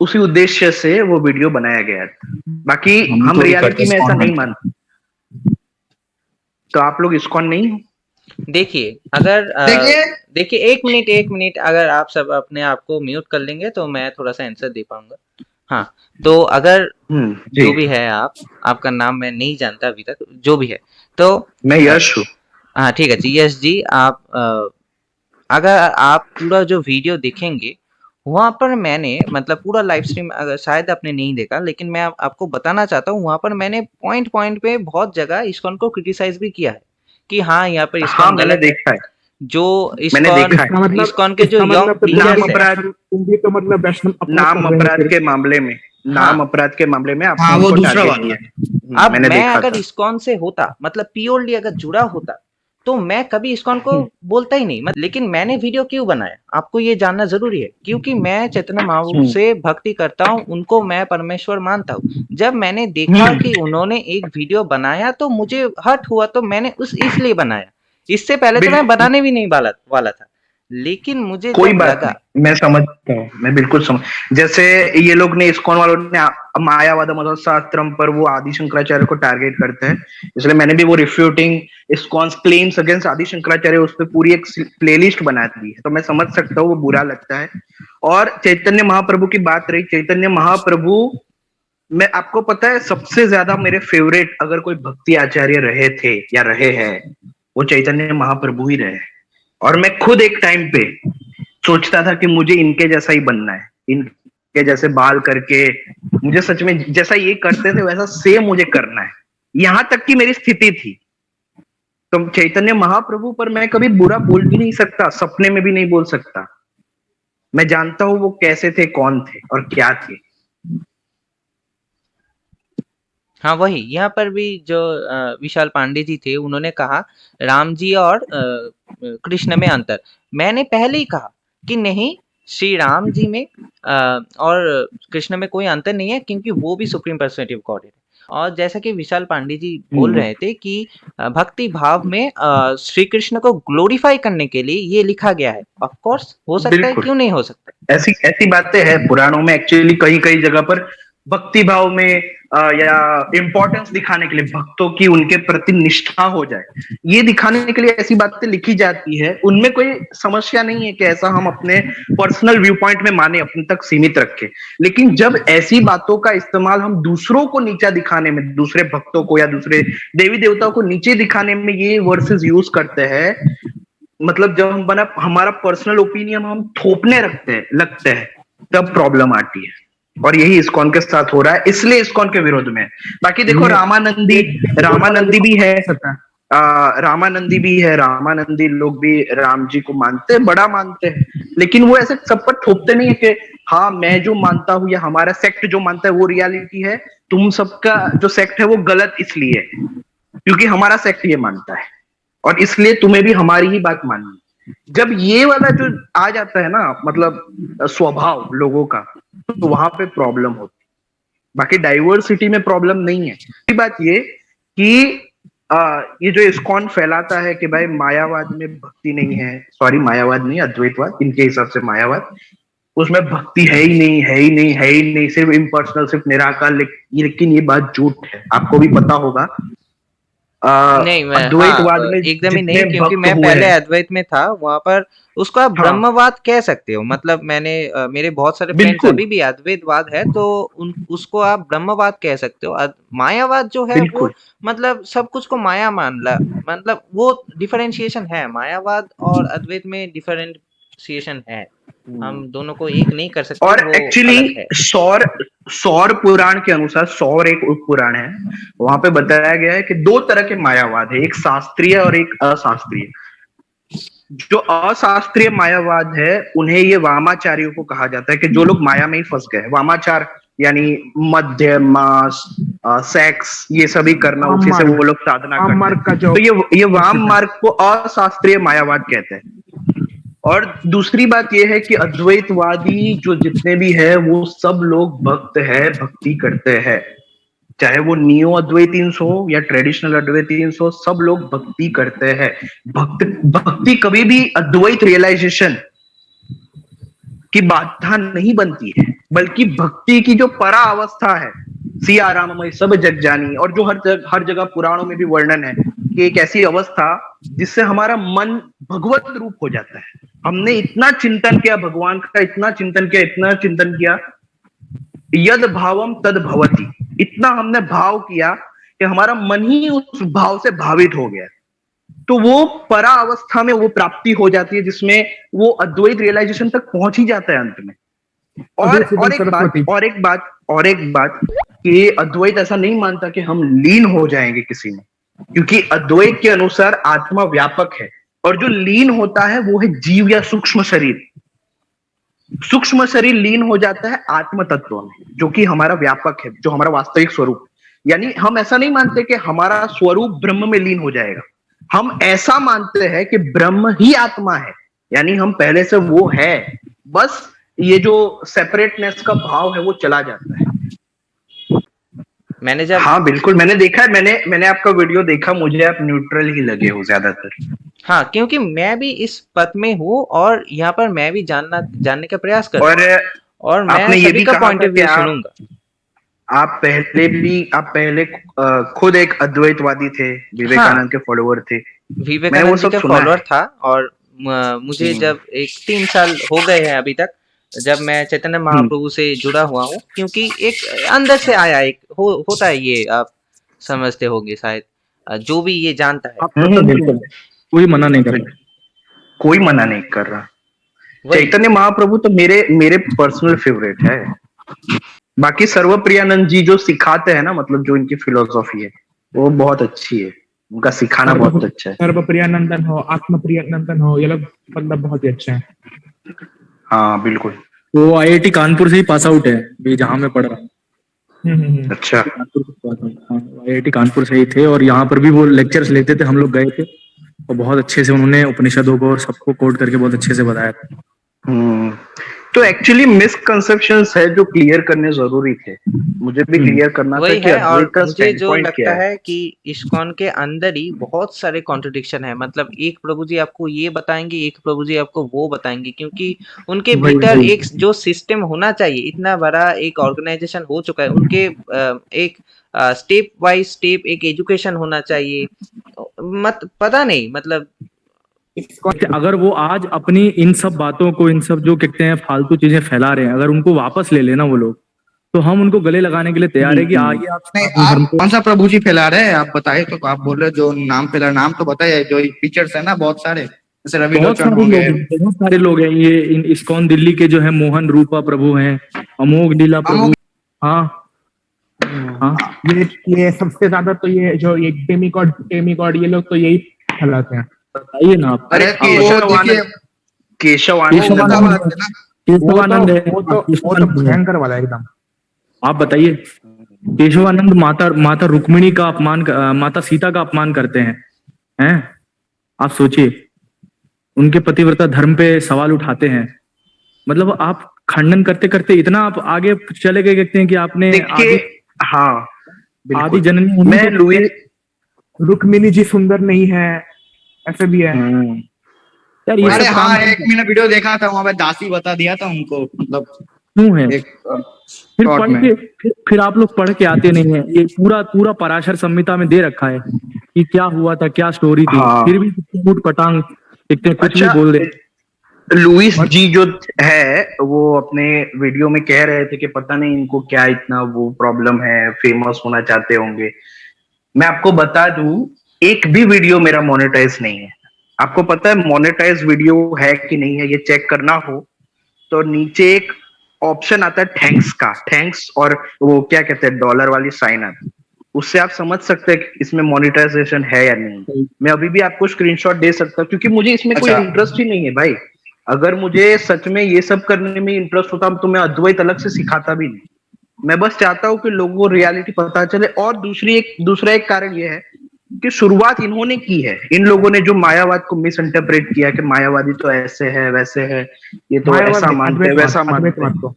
उसी उद्देश्य से वो वीडियो बनाया गया था। बाकी हम रियलिटी में ऐसा नहीं मानते। तो आप लोग इस्कॉन नहीं हो? देखिए अगर देखिए देखिए एक मिनट, अगर आप सब अपने आप को म्यूट कर लेंगे तो मैं थोड़ा सा आंसर दे पाऊंगा। हाँ, तो अगर जी। जो भी है आपका नाम मैं नहीं जानता अभी तक, जो भी है, तो मैं यश हूँ। हाँ ठीक है जी, यश जी, आप अगर आप पूरा जो वीडियो देखेंगे वहां पर मैंने मतलब पूरा लाइव स्ट्रीम अगर शायद आपने नहीं देखा, लेकिन मैं आपको बताना चाहता हूँ, वहां पर मैंने पॉइंट पॉइंट पे बहुत जगह इस्कॉन को क्रिटिसाइज भी किया है कि हाँ यहाँ पर हाँ इस्कॉन मैंने गलत है। देखा है। जो मैंने इस्कॉन देखा है। इस्कॉन के जो इसका यंग मतलब नाम प्रीचर्स है, अपराध, तुम भी तो मतलब वैष्णव अपराध नाम कर रहे हो अपराध फिर। के मामले में, नाम अपराध के मामले में आपने हाँ, वो उनको दूसरा टारगेट वाला। किया। अब मैंने मैं देखा अगर था। इस्कॉन से होता मतलब प्योरली अगर जुड़ा होता तो मैं कभी इस्कॉन को बोलता ही नहीं, लेकिन मैंने वीडियो क्यों बनाया आपको ये जानना जरूरी है, क्योंकि मैं चैतन्य महाप्रभु से भक्ति करता हूँ, उनको मैं परमेश्वर मानता हूँ। जब मैंने देखा कि उन्होंने एक वीडियो बनाया तो मुझे हर्ट हुआ, तो मैंने इसलिए बनाया। इससे पहले तो मैं बनाने भी नहीं वाला था, लेकिन मुझे कोई जब बात लगा, नहीं, मैं समझता हूँ, मैं बिल्कुल समझ। जैसे ये लोग ने इस्कॉन वालों ने मायावाद मतलब शास्त्रम पर वो आदि शंकराचार्य को टारगेट करते हैं, इसलिए मैंने भी वो रिफ्यूटिंग इस्कॉन क्लेम्स अगेंस्ट आदि शंकराचार्य उस पर पूरी एक प्लेलिस्ट बना दी है। तो मैं समझ सकता हूँ वो बुरा लगता है। और चैतन्य महाप्रभु की बात रही, चैतन्य महाप्रभु, मैं आपको पता है सबसे ज्यादा मेरे फेवरेट अगर कोई भक्ति आचार्य रहे थे या रहे हैं वो चैतन्य महाप्रभु ही रहे। और मैं खुद एक टाइम पे सोचता था कि मुझे इनके जैसा ही बनना है, इनके जैसे बाल करके मुझे सच में जैसा ये करते थे वैसा सेम मुझे करना है, यहां तक की मेरी स्थिति थी। तो चैतन्य महाप्रभु पर मैं कभी बुरा बोल भी नहीं सकता, सपने में भी नहीं बोल सकता। मैं जानता हूं वो कैसे थे, कौन थे और क्या थे। हाँ वही यहाँ पर भी जो विशाल पांडे जी थे उन्होंने कहा राम जी और कृष्ण में अंतर। मैंने पहले ही कहा कि नहीं, श्री राम जी में और कृष्ण में कोई अंतर नहीं है, क्योंकि वो भी सुप्रीम पर्सनैलिटी ऑफ गॉड है। और जैसा कि विशाल पांडे जी बोल रहे थे कि भक्ति भाव में श्री कृष्ण को ग्लोरीफाई करने के लिए ये लिखा गया है। ऑफ कोर्स हो सकता है, बिल्कुल। क्यों नहीं हो सकता। ऐसी बातें हैं पुराणों में एक्चुअली, कई कई जगह पर भक्ति भाव में या इंपॉर्टेंस दिखाने के लिए भक्तों की उनके प्रति निष्ठा हो जाए, ये दिखाने के लिए ऐसी बातें लिखी जाती है। उनमें कोई समस्या नहीं है कि ऐसा हम अपने पर्सनल व्यू पॉइंट में माने, अपने तक सीमित रखें। लेकिन जब ऐसी बातों का इस्तेमाल हम दूसरों को नीचा दिखाने में, दूसरे भक्तों को या दूसरे देवी देवताओं को नीचे दिखाने में ये वर्सेस यूज करते हैं, मतलब जब हम हमारा पर्सनल ओपिनियन हम थोपने लगते हैं, तब प्रॉब्लम आती है। और यही इस्कॉन के साथ हो रहा है, इसलिए इस्कॉन के विरोध में। बाकी देखो रामानंदी भी है, रामानंदी लोग भी राम जी को मानते हैं, बड़ा मानते हैं, लेकिन वो ऐसे सब पर थोपते नहीं है कि हाँ मैं जो मानता हूं या हमारा सेक्ट जो मानता है वो रियलिटी है, तुम सबका जो सेक्ट है वो गलत इसलिए क्योंकि हमारा सेक्ट ये मानता है और इसलिए तुम्हें भी हमारी ही बात माननी। जब ये वाला जो आ जाता है ना मतलब स्वभाव लोगों का, तो वहां पे प्रॉब्लम होती। बाकी डाइवर्सिटी में प्रॉब्लम नहीं है। बात ये कि ये जो इस्कॉन फैलाता है कि भाई मायावाद में भक्ति नहीं है, सॉरी मायावाद नहीं, अद्वैतवाद, इनके हिसाब से मायावाद, उसमें भक्ति है ही नहीं, सिर्फ इम्पर्सनल, सिर्फ निराकार। लेकिन ये बात झूठ है, आपको भी पता होगा। नहीं अद्वैतवाद में एकदम ही नहीं, जितने क्योंकि भक्त मैं हुए पहले हैं, अद्वैत में था, वहां पर उसको आप ब्रह्मवाद कह सकते हो। मतलब मैंने मेरे बहुत सारे फ्रेंड्स बिल्कुल अभी भी अद्वैतवाद है, तो उसको आप ब्रह्मवाद कह सकते हो। मायावाद जो है वो मतलब सब कुछ को माया मान ला, मतलब वो डिफरेंशिएशन है। मायावाद और अद्वैत में डिफरेंशिएशन है, हम दोनों को एक नहीं कर सकते। और वो एक्चुअली अलग है। सौर पुराण के अनुसार, सौर एक उप पुराण है, वहां पे बताया गया है कि दो तरह के मायावाद है, एक शास्त्रीय और एक अशास्त्रीय। जो अशास्त्रीय मायावाद है उन्हें ये वामाचारियों को कहा जाता है, कि जो लोग माया में ही फंस गए। वामाचार यानी मध्य मास, सेक्स, ये सभी करना, वाम उसी से मार्ग। वो लोग साधना वाम करते मार्ग हैं। का जो तो ये वाम मार्ग को अशास्त्रीय मायावाद कहते हैं। और दूसरी बात यह है कि अद्वैतवादी जो जितने भी है वो सब लोग भक्त है, भक्ति करते हैं, चाहे वो नियो अद्वैतींस हो या ट्रेडिशनल अद्वैतींस हो, सब लोग भक्ति करते हैं। भक्ति कभी भी अद्वैत रियलाइजेशन की बाधा नहीं बनती है, बल्कि भक्ति की जो परा अवस्था है, सिया राममय सब जग जानी, और जो हर जगह पुराणों में भी वर्णन है कि एक ऐसी अवस्था जिससे हमारा मन भगवत रूप हो जाता है। हमने इतना चिंतन किया भगवान का, इतना चिंतन किया, इतना चिंतन किया, यद भावम तद भवति, इतना हमने भाव किया कि हमारा मन ही उस भाव से भावित हो गया। तो वो परा अवस्था में वो प्राप्ति हो जाती है जिसमें वो अद्वैत रियलाइजेशन तक पहुंच ही जाता है अंत में। और एक बात कि अद्वैत ऐसा नहीं मानता कि हम लीन हो जाएंगे किसी में, क्योंकि अद्वैत के अनुसार आत्मा व्यापक है, और जो लीन होता है वो है जीव या सूक्ष्म शरीर। सूक्ष्म शरीर लीन हो जाता है आत्म तत्व में, जो कि हमारा व्यापक है, जो हमारा वास्तविक स्वरूप। यानी हम ऐसा नहीं मानते कि हमारा स्वरूप ब्रह्म में लीन हो जाएगा, हम ऐसा मानते हैं कि ब्रह्म ही आत्मा है, यानी हम पहले से वो है, बस ये जो सेपरेटनेस का भाव है वो चला जाता है। मैंने जब हाँ बिल्कुल, मैंने देखा है, मैंने आपका वीडियो देखा, मुझे आप न्यूट्रल ही लगे हो ज्यादातर। हाँ, क्योंकि मैं भी इस पथ में हूँ और यहाँ पर मैं भी जानने का प्रयास कर और और मैं आपने ये सभी भी का कहा पॉइंट था ऑफ कि व्यू सुनूंगा। आप पहले खुद एक अद्वैतवादी थे, विवेकानंद के फॉलोअर थे। मैंने वो विवेकानंद जी सब का सुना है। फॉलोअर था, और मुझे जब 3 साल हो गए हैं अभी तक, जब मैं चैतन्य महाप्रभु से जुड़ा हुआ हूँ, क्योंकि एक अंदर से आया, एक होता है, ये आप समझते होंगे शायद, जो भी ये जानता है। आप पसंद बिल्कुल, कोई मना नहीं कर रहा। कोई मना नहीं कर रहा। वही चैतन्य महाप्रभु तो मेरे पर्सनल फेवरेट है। बाकी सर्वप्रियानंद जी जो सिखाते हैं ना, मतलब जो इनकी फिलोसॉफी है वो बहुत अच्छी है, उनका सिखाना बहुत अच्छा है। सर्वप्रियानंदन हो, आत्मप्रियानंदन हो, ये लोग मतलब बहुत ही अच्छे हैं। हाँ बिल्कुल। वो आईआईटी कानपुर से ही पास आउट है, भी जहाँ मैं पढ़ रहा हूँ। अच्छा, आईआईटी कानपुर से ही थे, और यहाँ पर भी वो लेक्चर्स लेते थे, हम लोग गए थे, और बहुत अच्छे से उन्होंने उपनिषदों को और सबको कोड करके बहुत अच्छे से बताया था। तो एक्चुअली मिसकंसेप्शंस है जो क्लियर करने जरूरी थे, मुझे भी क्लियर करना था वही कि है। और अद्वैत का मुझे जो स्टैंडपॉइंट लगता क्या है। है कि इस्कॉन के अंदर ही बहुत सारे कॉन्ट्रडिक्शन है, मतलब एक प्रभु जी आपको ये बताएंगे, एक प्रभु जी आपको वो बताएंगे, क्योंकि उनके भीतर एक जो सिस्टम होना चाहिए, इतना बड़ा एक ऑर्गेनाइजेशन हो चुका है, उनके एक स्टेप बाय स्टेप एक एजुकेशन होना चाहिए। पता नहीं, मतलब अगर वो आज अपनी इन सब बातों को, इन सब जो कहते हैं फालतू चीजें फैला रहे हैं, अगर उनको वापस ले लेना वो लोग, तो हम उनको गले लगाने के लिए तैयार है कि आइए आप नहीं, धर्म आप कौन सा प्रभु जी फैला रहे हैं आप बताइए। तो आप बोल रहे जो नाम फैला, नाम तो बताइए। जो पिक्चर्स है ना बहुत सारे, जैसे रवि बहुत लोचन सारे हो लोग गए। हैं, बहुत सारे लोग हैं। ये इस्कॉन दिल्ली के जो है मोहन रूपा प्रभु हैं, अमोघ लीला प्रभु। हाँ हाँ, ये सबसे ज्यादा तो ये जो ये डेमिगॉड ये लोग तो यही फैलाते हैं। बताइए ना आप। अरे केशवानंद केशवानंद है, वो तो भयंकर वाला है एकदम। आप बताइए। केशवानंद माता रुक्मिणी का अपमान, माता सीता का अपमान करते हैं। आप सोचिए, उनके पतिव्रता धर्म पे सवाल उठाते हैं। मतलब आप खंडन करते करते इतना आप आगे चले गए, कहते हैं कि आपने हाँ आदि जननी मैं लुई रुक्मिणी जी सुंदर नहीं है, ऐसे भी है यार। ये अरे सब हाँ, काम एक मैंने वीडियो देखा था, वहां पे दासी बता दिया था उनको, मतलब क्यों है? एक फिर short पढ़ में। के फिर आप लोग पढ़ के आते नहीं है। ये पूरा पराशर संहिता में दे रखा है कि क्या हुआ था, क्या स्टोरी थी। हाँ। फिर भी ऊट पटांग इतने कुछ भी अच्छा, बोल दे। लुइस जी जो है वो अपने वीडियो में कह रहे थे कि पता नहीं इनको क्या इतना वो प्रॉब्लम है, फेमस होना चाहते होंगे। मैं आपको बता दूं, एक भी वीडियो मेरा मोनेटाइज नहीं है। आपको पता है मोनेटाइज वीडियो है कि नहीं है, ये चेक करना हो तो नीचे एक ऑप्शन आता है थैंक्स का, थैंक्स और वो क्या कहते हैं डॉलर वाली साइन आती है, उससे आप समझ सकते हैं कि इसमें मोनेटाइजेशन है या नहीं। मैं अभी भी आपको स्क्रीनशॉट दे सकता हूँ, क्योंकि मुझे इसमें कोई अच्छा। इंटरेस्ट ही नहीं है भाई। अगर मुझे सच में ये सब करने में इंटरेस्ट होता तो मैं अद्वैत अलग से सिखाता भी नहीं। मैं बस चाहता हूँ कि लोगों को रियलिटी पता चले। और दूसरा एक कारण ये है कि शुरुआत इन्होंने की है। इन लोगों ने जो मायावाद को मिस इंटरप्रेट किया कि मायावादी तो ऐसे है वैसे है, ये तो मायावाद ऐसा मानते हैं वैसा मानते हैं। अद्वैतवाद को।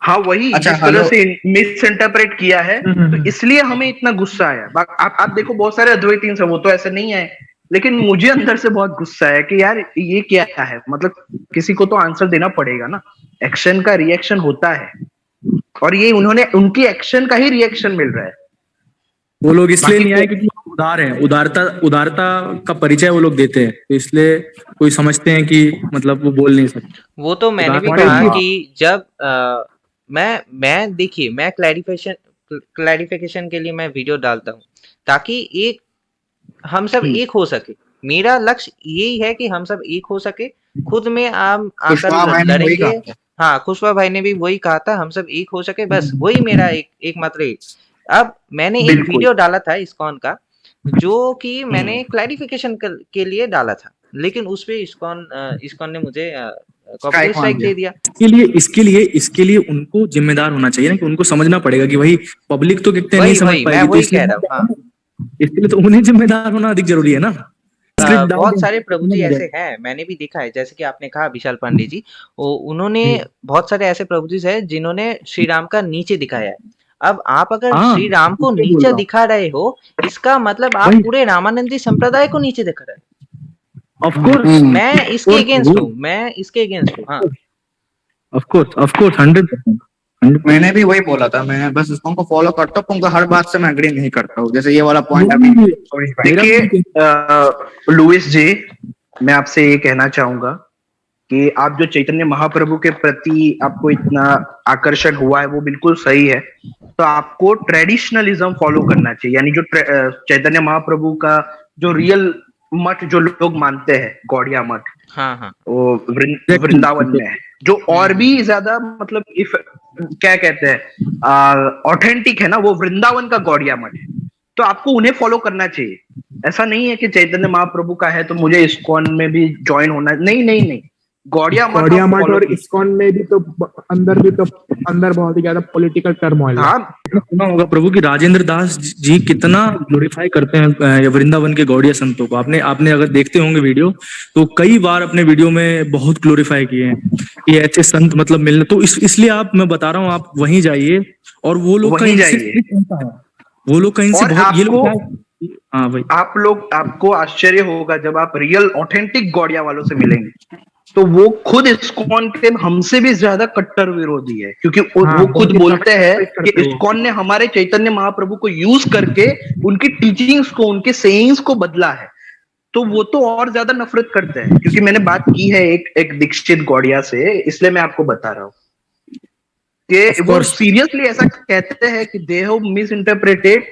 हाँ वही, अच्छा, जिस तरह हेलो। से मिस इंटरप्रेट किया है, तो इसलिए हमें इतना गुस्सा आया। आप देखो बहुत सारे अद्वैती हैं, वो तो ऐसे नहीं आए, लेकिन मुझे अंदर से बहुत गुस्सा है कि यार ये क्या है। मतलब किसी को तो आंसर देना पड़ेगा ना। एक्शन का रिएक्शन होता है, और ये उनकी एक्शन का ही रिएक्शन मिल रहा है। वो लोग इसलिए बाकी नहीं आए क्योंकि वो उदार हैं, उदारता का परिचय वो लोग देते हैं, तो इसलिए कोई समझते हैं कि मतलब वो बोल नहीं सकते। वो तो मैंने भी उदार कहा हाँ। कि जब मैं देखिए, मैं क्लैरिफिकेशन के लिए मैं वीडियो डालता हूँ ताकि एक हम सब एक हो सके। मेरा लक्ष्य यही है कि हम सब एक हो सके। खुद में आम कुशवाहा आकर भाई ने वही लड़ेंगे। कहा था। हाँ, कुशवाहा भाई ने भी वही कहा था, हम सब एक हो सके, बस वही मेरा एकमात्र एक। अब मैंने एक बिल्कुल। वीडियो डाला था इस्कॉन का, जो कि मैंने क्लैरिफिकेशन के लिए डाला था, लेकिन उस पे इस्कॉन ने मुझे कॉपीराइट मार स्ट्राइक दिया। दे दिया। इसके लिए उनको जिम्मेदार होना चाहिए ना, कि उनको समझना पड़ेगा कि भाई पब्लिक तो कितने नहीं वही समझ वही मैं पाएगी, तो वही इसलिए कह रहा हूँ। हाँ, इसके लिए तो उन्हें जिम्मेदार होना अधिक जरूरी है ना। स्क्रिप्ट डाल बहुत दें, सारे प्रभु जी समझ आ ऐसे हैं, मैंने भी देखा है, जैसे कि आपने कहा विशाल पांडे जी, उन्होंने बहुत सारे ऐसे प्रभु जी हैं जिन्होंने श्री राम का नीचे दिखाया है। अब आप अगर हाँ, श्री राम को इसलिए बोल नीचे रहा हूँ। दिखा रहे हो, इसका मतलब आप वही पूरे रामानंदी संप्रदाय को नीचे दिखा रहे ऑफ कोर्स, हो। मैं इसके अगेंस्ट हूँ, मैं इसके अगेंस्ट हूँ। हाँ, ऑफ कोर्स 100%। मैंने भी वही बोला था। मैं बस उसको फॉलो करता हूँ, उनका हर बात से मैं एग्री नहीं करता हूँ। जैसे ये वाला पॉइंट अभी सुरेश भाई। देखिए लुइस जी, मैं आपसे ये कहना चाहूंगा कि आप जो चैतन्य महाप्रभु के प्रति आपको इतना आकर्षण हुआ है वो बिल्कुल सही है। तो आपको ट्रेडिशनलिज्म फॉलो करना चाहिए, यानी जो चैतन्य महाप्रभु का जो रियल मठ जो लोग मानते हैं, गौड़िया मठ, हाँ, हाँ। वो वृंदावन में है, जो और भी ज्यादा मतलब इफ क्या कहते हैं ऑथेंटिक है ना, वो वृंदावन का गौड़िया मठ है। तो आपको उन्हें फॉलो करना चाहिए। ऐसा नहीं है कि चैतन्य महाप्रभु का है तो मुझे इस्कॉन में भी ज्वाइन होना है। नहीं नहीं नहीं, गौड़िया मठ गौड़िया आप मठ फॉलो और कीजिए। इस्कॉन में भी तो अंदर बहुत ही ज्यादा पॉलिटिकल टर्मोइल है। हाँ सुना होगा प्रभु की राजेंद्र दास जी कितना ग्लोरीफाई करते हैं वृंदावन के गौड़िया संतों को। आपने आपने अगर देखते होंगे वीडियो, तो कई बार अपने वीडियो में बहुत ग्लोरीफाई किए हैं कि ऐसे संत मतलब मिलने। तो इसलिए मैं बता रहा हूँ, आप वहीं जाइए। और वो लोग का वहीं इनसे जाइए। कैसा है, वो लोग का इनसे और बहुत, ये लोग आपको क्या, हाँ भाई, आपको आश्चर्य होगा जब आप रियल ऑथेंटिक गौड़िया वालों से मिलेंगे, तो वो खुद इस्कॉन के हमसे भी ज्यादा कट्टर विरोधी है। क्योंकि हाँ, वो बहुत खुद ही बोलते हैं criticize कि करते हो। इस्कॉन ने हमारे चैतन्य महाप्रभु को यूज करके उनकी टीचिंग्स को, उनके सेइंग्स को बदला है। तो वो तो और ज्यादा नफरत करते हैं। क्योंकि मैंने बात की है एक दीक्षित गौड़िया से, इसलिए मैं आपको बता रहा हूँ कि Of वो course। सीरियसली ऐसा कहते हैं कि they have misinterpreted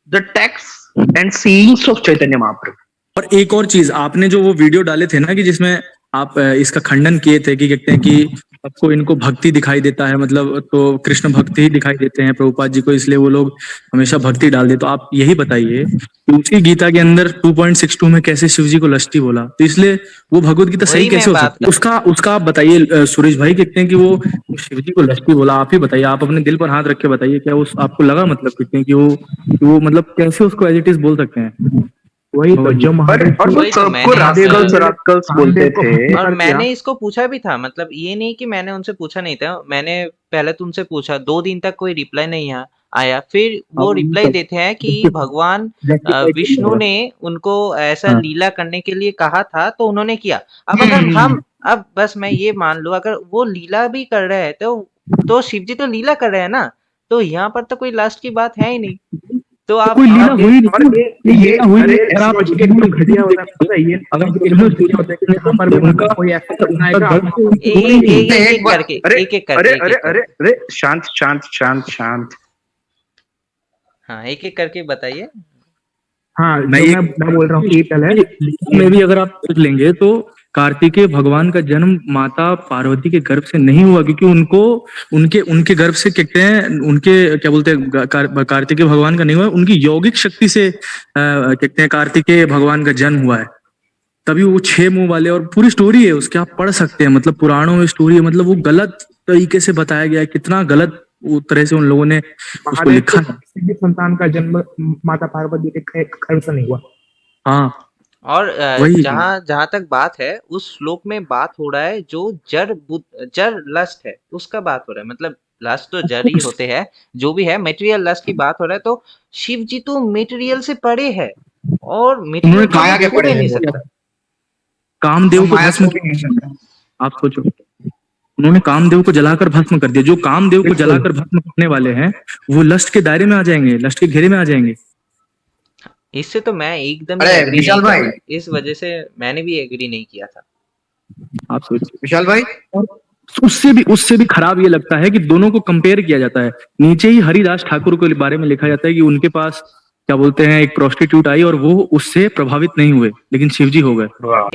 the text and sayings of Chaitanya Mahaprabhu. और एक और चीज, आपने जो वो वीडियो डाले थे ना, कि जिसमें आप इसका खंडन किए थे कि कहते हैं कि सबको इनको भक्ति दिखाई देता है, मतलब तो कृष्ण भक्ति ही दिखाई देते हैं प्रभुपाद जी को, इसलिए वो लोग हमेशा भक्ति डाल दे। तो आप यही बताइए कि उसी गीता के अंदर 2.62 में कैसे शिव जी को लष्टी बोला, तो इसलिए वो भगवत गीता सही वही कैसे मैं हो बात सकती है? उसका आप बताइए सुरेश भाई, कहते हैं कि वो शिव जी को लष्टी बोला। आप ही बताइए, आप अपने दिल पर हाथ रख के बताइए, क्या उस आपको लगा, मतलब कहते हैं कि वो मतलब कैसे उसको एज इट इज बोल सकते हैं? वही तो जो और महादेव वो वही तो सबको मैंने रास्कल्स रास्कल्स बोलते महादेव को थे। भक्ति और कर दिया। मैंने इसको पूछा भी था, मतलब ये नहीं कि मैंने उनसे पूछा नहीं था। मैंने पहले तुमसे पूछा, 2 दिन तक कोई रिप्लाई नहीं आया। फिर वो रिप्लाई देते हैं कि भगवान विष्णु ने उनको ऐसा हाँ। लीला करने के लिए कहा था, तो उन्होंने किया। अब अगर अब बस मैं ये मान लूं, अगर वो लीला भी कर रहे हैं तो शिव जी तो लीला कर रहे हैं ना, तो यहाँ पर तो कोई लास्ट की बात है ही नहीं। तो आप कोई लीला आप हुई और नहीं, ये लीला हुई अरे नहीं। अगर आप लॉजिक एकदम घटिया होता है, पता है? ये अगर लॉजिक एकदम घटिया होता है कि यहाँ पर भी मतलब कोई ऐसा करना है उनका का गलत एक एक एक नहीं, एक एक एक बार- करके अरे एक एक अरे करके एक अरे एक अरे करके अरे शांत शांत शांत शांत। हाँ, एक एक करके बताइए। हाँ, मैं जो ये मैं बोल रहा हूँ कि पहले में भी अगर आप देख लेंगे, तो कार्तिकेय भगवान का जन्म माता पार्वती के गर्भ से नहीं हुआ, क्योंकि उनको उनके उनके गर्भ से कहते हैं, उनके क्या बोलते हैं, कार्तिकेय भगवान का नहीं हुआ, उनकी यौगिक शक्ति से कहते हैं कार्तिकेय भगवान का जन्म हुआ है। तभी वो 6 मुंह वाले, और पूरी स्टोरी है उसके, आप पढ़ सकते हैं, मतलब पुराणों में स्टोरी है, मतलब वो गलत तरीके से बताया गया है, कितना गलत वो तरह से उन लोगों ने उसको महादेव लिखा के है। किसी भी संतान का जन्म माता पार्वती के गर्भ से नहीं हुआ। हाँ और वही जहां जहां तक बात है, उस श्लोक में बात हो रहा है जो जड़ लस्ट है उसका बात हो रहा है, मतलब लस्ट तो जड़ ही होते हैं, जो भी है मटेरियल लस्ट की बात हो रहा है। तो शिव जी तो मटेरियल से परे है, और मटेरियल उन्होंने माया के छू परे भी नहीं है, सकता। कामदेव को माया भस्म छू भी नहीं सकता। आप सोचो, उन्होंने कामदेव को जलाकर भस्म कर दिया। जो कामदेव को जलाकर भस्म करने वाले हैं वो लस्ट के दायरे में आ जाएंगे, लस्ट के घेरे में आ जाएंगे। इससे तो मैं एकदम अरे, एग्री विशाल नहीं भाई। किया, इस वजह से मैंने भी एग्री नहीं किया था। आप सोचिए, विशाल भाई, और उससे भी खराब ये लगता है कि दोनों को कंपेयर किया जाता है। नीचे ही हरिदास ठाकुर के बारे में लिखा जाता है कि उनके पास क्या बोलते हैं एक प्रोस्टिट्यूट आई और वो उससे प्रभावित नहीं हुए, लेकिन शिवजी हो गए। और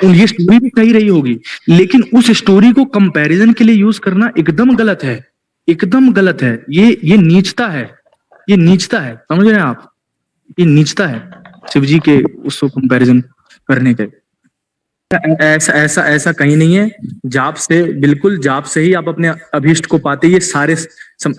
ये स्टोरी भी सही रही होगी, लेकिन उस स्टोरी को कंपैरिजन के लिए यूज करना एकदम गलत है, एकदम गलत है। ये नीचता है, ये नीचता है, समझ रहे हैं आप? ये नीचता है शिवजी के उसको कंपैरिजन करने के। ऐसा ऐसा ऐसा कहीं नहीं है। जाप से, बिल्कुल जाप से ही आप अपने अभीष्ट को पाते। ये सारे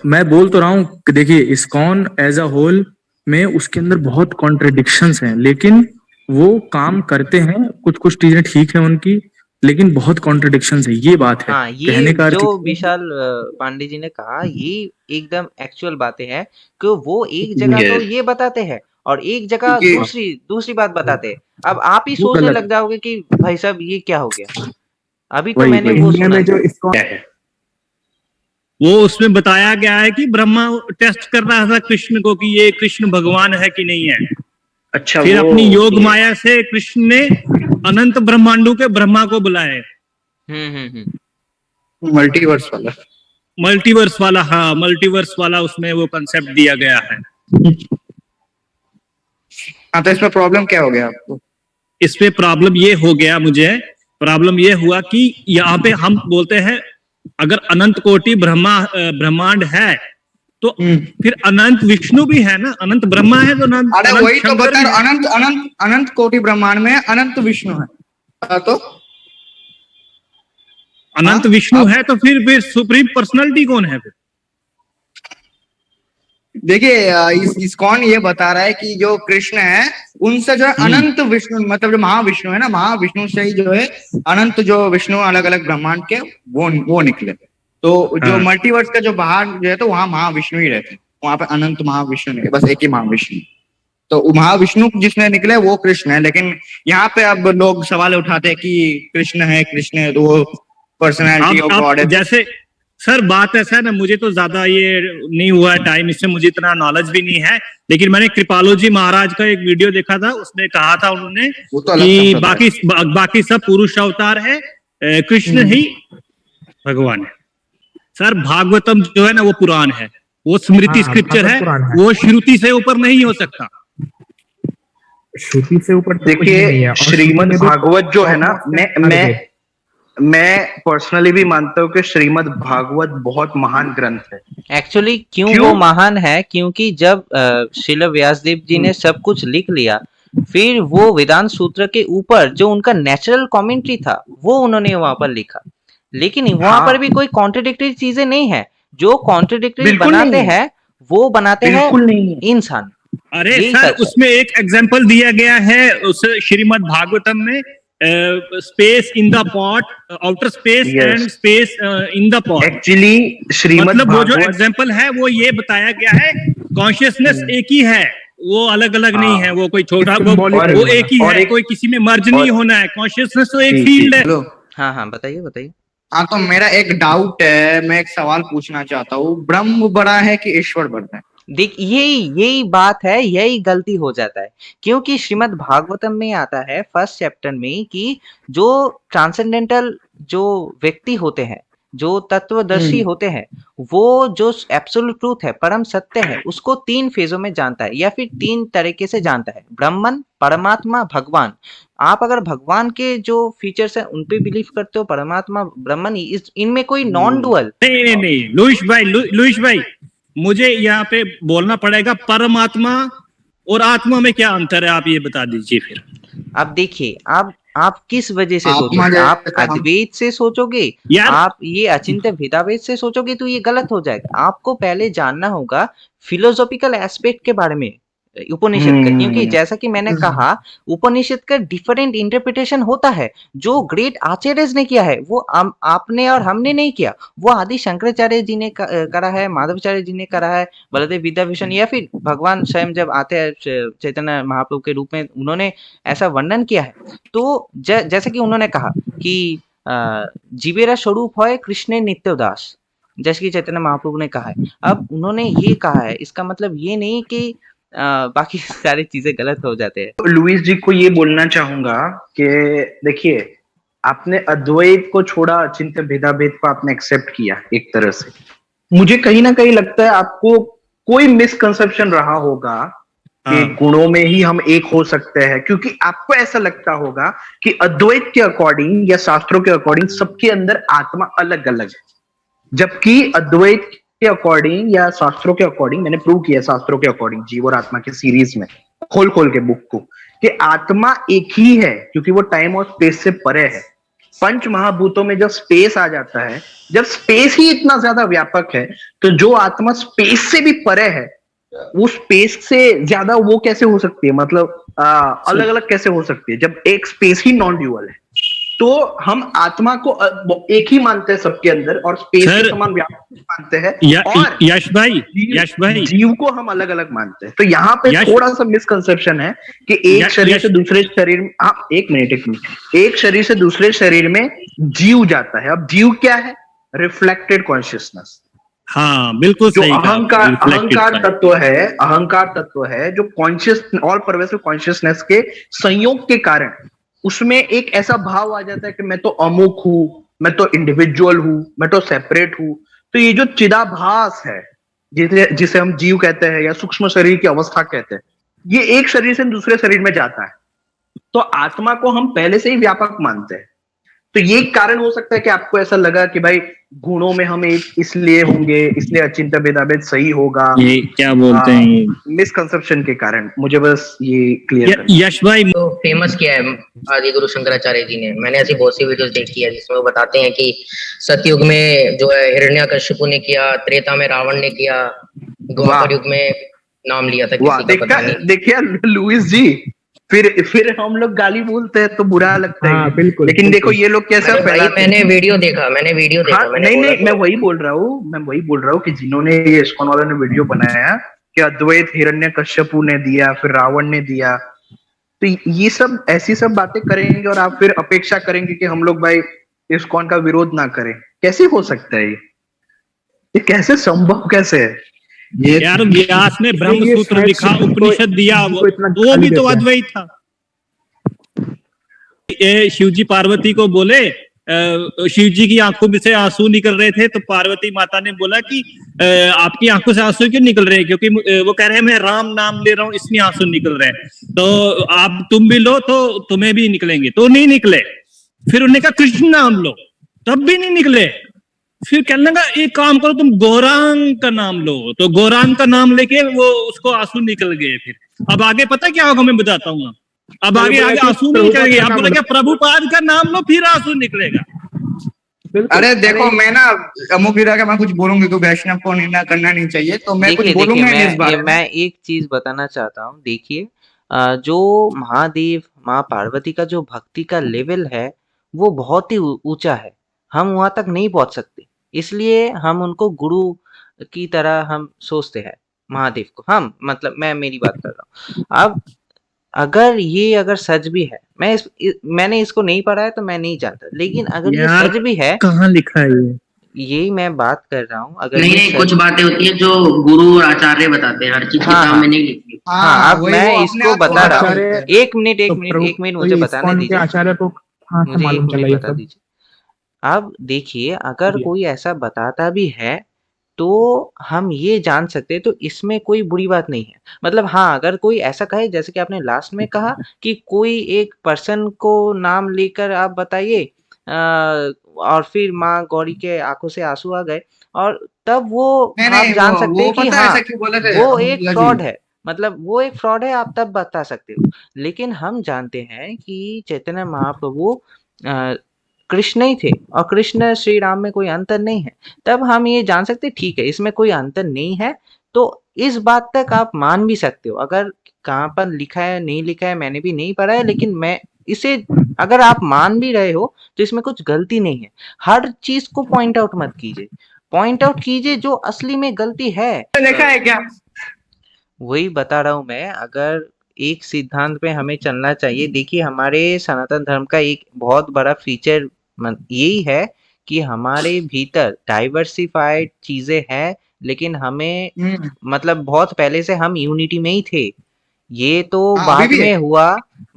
मैं बोल तो रहा हूँ कि देखिए इस्कॉन एज अ होल में उसके अंदर बहुत कॉन्ट्रडिक्शंस हैं, लेकिन वो काम करते हैं, कुछ कुछ चीजें ठीक है उनकी, लेकिन बहुत कॉन्ट्रडिक्शंस है, ये बात है। हाँ, ये कहने का अर्थ जो विशाल पांडे जी ने कहा, ये एकदम एक्चुअल बातें हैं कि वो एक जगह तो ये बताते हैं और एक जगह क्योंकि- दूसरी बात बताते हैं। अब आप ही वो सोचने गलत लग जाओगे कि भाई साहब ये क्या हो गया। अभी तो वही, मैंने वही। वो इंडिया सुना में है। जो इसको वो उसमें बताया गया है कि ब्रह्मा टेस्ट कर रहा था कृष्ण को कि ये कृष्ण भगवान है कि नहीं है। अच्छा, फिर वो अपनी योग माया से कृष्ण ने अनंत ब्रह्मांडों के ब्रह्मा को बुलाए। मल्टीवर्स वाला। मल्टीवर्स वाला, हाँ मल्टीवर्स वाला उसमें वो कंसेप्ट दिया गया है। हाँ, तो इसमें प्रॉब्लम क्या हो गया आपको? इसमें प्रॉब्लम ये हो गया, मुझे प्रॉब्लम ये हुआ कि यहाँ पे हम बोलते हैं अगर अनंत कोटि ब्रह्मांड है तो फिर अनंत विष्णु भी है ना, अनंत ब्रह्मा है तो अनंत अरे अनंत वही तो शंकर बता, भी है। अनंत अनंत अनंत कोटि ब्रह्मांड में अनंत विष्णु है। तो अनंत हाँ, विष्णु है तो फिर सुप्रीम पर्सनालिटी कौन है फिर? देखिए, इस्कॉन ये बता रहा है कि जो कृष्ण है उनसे जो है अनंत विष्णु, मतलब जो महाविष्णु है ना, महाविष्णु से ही जो है अनंत जो विष्णु अलग अलग ब्रह्मांड के वो निकले। तो जो हाँ। मल्टीवर्स का जो बाहर जो है तो वहां महाविष्णु ही रहते हैं, वहां पे अनंत महाविष्णु नहीं है, बस एक ही महाविष्णु। तो महाविष्णु जिसने निकले वो कृष्ण है। लेकिन यहाँ पे अब लोग सवाल उठाते हैं कि कृष्ण है तो वो पर्सनैलिटी ऑफ गॉड है। जैसे सर बात ऐसा है ना, मुझे तो ज्यादा ये नहीं हुआ है टाइम, इससे मुझे इतना नॉलेज भी नहीं है, लेकिन मैंने कृपालोजी महाराज का एक वीडियो देखा था, उसमें कहा था उन्होंने वो तो अलग कि संप्रदाय बाकी सब पुरुष अवतार है, कृष्ण ही भगवान है। सर भागवतम जो है ना वो पुराण है, वो स्मृति हाँ, स्क्रिप्चर भागवत है, पुराण है। वो श्रुति से ऊपर नहीं हो सकता। श्रुति से ऊपर तो कुछ भी नहीं देखिए है। और श्रुति श्रीमद् में भी भागवत जो है ना, अलग है। मैं पर्सनली भी मानता हूँ कि श्रीमद् भागवत बहुत महान ग्रंथ है। एक्चुअली क्यों वो महान है, क्योंकि जब श्रील व्यासदेव जी ने सब कुछ लिख लिया, फिर वो वेदांत सूत्र के ऊपर जो उनका नेचुरल कमेंट्री था वो उन्होंने वहां पर लिखा। लेकिन वहां पर भी कोई कॉन्ट्रडिक्टरी चीजें नहीं है। जो कॉन्ट्रडिक्टरी बिल्कुल बनाते नहीं है। हैं वो बनाते हैं बिल्कुल नहीं है। इंसान। अरे यही सर सच है। उसमें एक एग्जांपल दिया गया है उस श्रीमद् भागवतम में, space in the pot, outer space Yes. And space in the pot. Actually Shrimad मतलब वो जो भागवत एग्जांपल है वो ये बताया गया है, कॉन्शियसनेस एक ही है, वो अलग अलग नहीं है, वो कोई छोटा Symbolic वो है। एक ही और है, एक- कोई किसी में मर्ज नहीं होना है। कॉन्शियसनेस तो एक जी, फील्ड है। हेलो। हाँ बताइए बताइए। हाँ, तो मेरा एक डाउट है, मैं एक सवाल पूछना चाहता हूँ, ब्रह्म बड़ा है कि ईश्वर बड़ा है? देख यही बात है, यही गलती हो जाता है, क्योंकि श्रीमद् भागवतम में आता है फर्स्ट चैप्टर में कि जो ट्रांसेंडेंटल जो व्यक्ति होते हैं, जो तत्वदर्शी होते हैं वो जो एब्सोल्यूट ट्रूथ है, परम सत्य है, उसको 3 फेजों में जानता है या फिर 3 तरीके से जानता है, ब्रह्मन, परमात्मा, भगवान। आप अगर भगवान के जो फीचर्स हैं उन पे बिलीव करते हो, परमात्मा, ब्रह्मन, इनमें कोई नॉन डुअल नहीं लुईस भाई मुझे यहाँ पे बोलना पड़ेगा, परमात्मा और आत्मा में क्या अंतर है, आप ये बता दीजिए फिर। अब देखिए, आप किस वजह से आत्मा सोचोगे? आप जैसा हम- अद्वैत से सोचोगे, यार आप ये अचिंत्य भेदाभेद से सोचोगे तो ये गलत हो जाएगा। आपको पहले जानना होगा फिलोसॉफिकल एस्पेक्ट के बारे में उपनिषद का, क्योंकि जैसा कि मैंने कहा उपनिषद का डिफरेंट इंटरप्रिटेशन होता है। जो ग्रेट आचार्य ने किया है वो आपने और हमने नहीं किया, वो आदि शंकराचार्य जी ने करा है, माधवाचार्य जी ने करा है, बलदेव विद्याभूषण, या फिर भगवान स्वयं जब आते हैं चैतन्य महाप्रभु के रूप में, उन्होंने ऐसा वर्णन किया है। तो जैसे कि उन्होंने कहा कि जीवेरा स्वरूप है कृष्ण नित्य दास, जैसे कि चैतन्य महाप्रभु ने कहा है। अब उन्होंने ये कहा है, इसका मतलब ये नहीं कि बाकी सारी चीजें गलत हो जाते हैं। लुईस जी को ये बोलना चाहूंगा कि देखिए, आपने अद्वैत को छोड़ा, अचिंत्य भेदाभेद को आपने एक्सेप्ट किया एक तरह से। मुझे कहीं ना कहीं लगता है आपको कोई मिसकंसेप्शन रहा होगा कि गुणों में ही हम एक हो सकते हैं, क्योंकि आपको ऐसा लगता होगा कि अद्वैत के अकॉर्डिंग या शास्त्रों के अकॉर्डिंग सबके अंदर आत्मा अलग अलग है, जबकि अद्वैत के अकॉर्डिंग या शास्त्रों के अकॉर्डिंग, मैंने प्रूव किया शास्त्रों के अकॉर्डिंग जीव और आत्मा के सीरीज में खोल के बुक को, कि आत्मा एक ही है, क्योंकि वो टाइम और स्पेस से परे है। पंच महाभूतों में जब स्पेस आ जाता है, जब स्पेस ही इतना ज्यादा व्यापक है, तो जो आत्मा स्पेस से भी परे है, वो स्पेस से ज्यादा वो कैसे हो सकती है, मतलब अलग अलग कैसे हो सकती है, जब एक स्पेस ही नॉन ड्यूअल है। तो हम आत्मा को एक ही मानते हैं सबके अंदर, और स्पेस के समान व्यापक मानते हैं, और यश भाई जीव को हम अलग अलग मानते हैं। तो यहाँ पे थोड़ा सा मिसकंसेप्शन है कि एक शरीर से दूसरे शरीर में, हाँ एक मिनट, एक शरीर से दूसरे शरीर में जीव जाता है। अब जीव क्या है? Reflected consciousness. हाँ बिल्कुल जो सही अहंकार तत्व है जो कॉन्शियस, ऑल परवेसिव कॉन्शियसनेस के संयोग के कारण उसमें एक ऐसा भाव आ जाता है कि मैं तो अमुक हूं, मैं तो इंडिविजुअल हूं, मैं तो सेपरेट हूं। तो ये जो चिदाभास है, जिसे हम जीव कहते हैं या सूक्ष्म शरीर की अवस्था कहते हैं, ये एक शरीर से दूसरे शरीर में जाता है। तो आत्मा को हम पहले से ही व्यापक मानते हैं। तो ये कारण हो सकता है कि आपको ऐसा लगा कि भाई गुणों में हम एक इसलिए होंगे, इसलिए अचिंत्य भेदाभेद सही होगा। ये क्या बोलते हैं, मिसकंसेप्शन के कारण। मुझे बस ये क्लियर यश भाई तो फेमस किया है आदि गुरु शंकराचार्य जी ने। मैंने ऐसी बहुत सी वीडियोस देखी है जिसमें वो बताते हैं कि सतयुग में जो है हिरण्यकश्यप ने किया, त्रेता में रावण ने किया, द्वापर युग में नाम लिया था किसी का पता नहीं। देखिए लुईस जी, फिर हम लोग गाली बोलते हैं तो बुरा लगता है। हाँ, बिल्कुल, लेकिन बिल्कुल। देखो ये लोग कैसा फैलाते हैं। मैंने वीडियो देखा हाँ, नहीं मैं वही बोल रहा हूँ कि जिन्होंने ये इस्कॉन वालों ने वीडियो बनाया कि अद्वैत हिरण्यकश्यपु ने दिया, फिर रावण ने दिया, तो ये सब ऐसी सब बातें करेंगे और आप फिर अपेक्षा करेंगे कि हम लोग भाई इस्कॉन का विरोध ना करें। कैसे हो सकता है ये कैसे संभव कैसे है? यार व्यास ने ब्रह्म सूत्र लिखा, उपनिषद दिया, वो भी तो अद्वैत था। शिव जी पार्वती को बोले, शिव जी की आंखों में से आंसू निकल रहे थे, तो पार्वती माता ने बोला कि आपकी आंखों से आंसू क्यों निकल रहे हैं? क्योंकि वो कह रहे हैं मैं राम नाम ले रहा हूँ इसलिए आंसू निकल रहे हैं, तो आप तुम भी लो तो तुम्हें भी निकलेंगे। तो नहीं निकले। फिर उन्होंने कहा कृष्ण नाम लो, तब भी नहीं निकले। फिर कहने लगा एक काम करो तुम गौरांग का नाम लो, तो गौरांग का नाम लेके वो उसको आंसू निकल गए। फिर अब आगे पता क्या होगा, मैं बताता हूँ। अब आगे आंसू नहीं निकलेंगे। आप बोले क्या प्रभुपाद का नाम लो फिर आंसू निकलेगा। अरे देखो, मैं ना अमुक हीरा का मैं कुछ बोलूंगी तो वैष्णव को निंदा करना नहीं चाहिए, तो मैं कुछ बोलूंगा इस बारे में। मैं एक चीज बताना चाहता हूँ। देखिए, जो महादेव माँ पार्वती का जो भक्ति का लेवल है वो बहुत ही ऊंचा है। हम वहां तक नहीं पहुंच सकते, इसलिए हम उनको गुरु की तरह हम सोचते हैं महादेव को। हम मतलब मैं मेरी बात कर रहा हूँ। अब अगर सच भी है, मैंने इसको नहीं पढ़ा है तो मैं नहीं जानता, लेकिन अगर ये सच भी है, कहाँ लिखा है यही मैं बात कर रहा हूँ। अगर नहीं कुछ बातें होती है जो गुरु और आचार्य बताते हैं, हर चीज किताब में नहीं लिखी। हाँ, अब मैं इसको बता रहा हूँ। एक मिनट मुझे बताने दीजिए। आचार्य को मुझे एक मिनट बता दीजिए। अब देखिए, अगर जी। कोई ऐसा बताता भी है, तो हम ये जान सकते हैं, तो इसमें कोई बुरी बात नहीं है। मतलब हाँ, अगर कोई ऐसा कहे जैसे कि आपने लास्ट में कहा कि कोई एक पर्सन को नाम लेकर आप बताइए और फिर माँ गौरी के आँखों से आँसू आ गए और तब वो नहीं आप नहीं, जान सकते वो हैं कि पता है हाँ, ऐसा क्यों बोले थे वो एक अब्दुल्ला जी? फ्रॉड है। मतलब वो एक फ्रॉड है, आप तब बता सकते हो। लेकिन हम जानते हैं कि चैतन्य महाप्रभु अ, कृष्ण ही थे और कृष्ण श्री राम में कोई अंतर नहीं है। तब हम ये जान सकते हैं ठीक है, इसमें कोई अंतर नहीं है, तो इस बात तक आप मान भी सकते हो। अगर कहाँ पर लिखा है, नहीं लिखा है, मैंने भी नहीं पढ़ा है, लेकिन मैं इसे अगर आप मान भी रहे हो, तो इसमें कुछ गलती नहीं है। हर चीज़ को पॉइंट आउट मत कीजिए। पॉइंट आउट कीजिए जो असली में गलती है। देखा है क्या? वही बता रहा हूँ मैं, अगर एक सिद्धांत पे हमें चलना चाहिए। देखिए, हमारे सनातन धर्म का एक बहुत बड़ा फीचर यही है कि हमारे भीतर डाइवर्सिफाइड चीजें हैं, लेकिन हमें हम्म। मतलब बहुत पहले से हम यूनिटी में ही थे। ये तो हाँ, अभी भी है।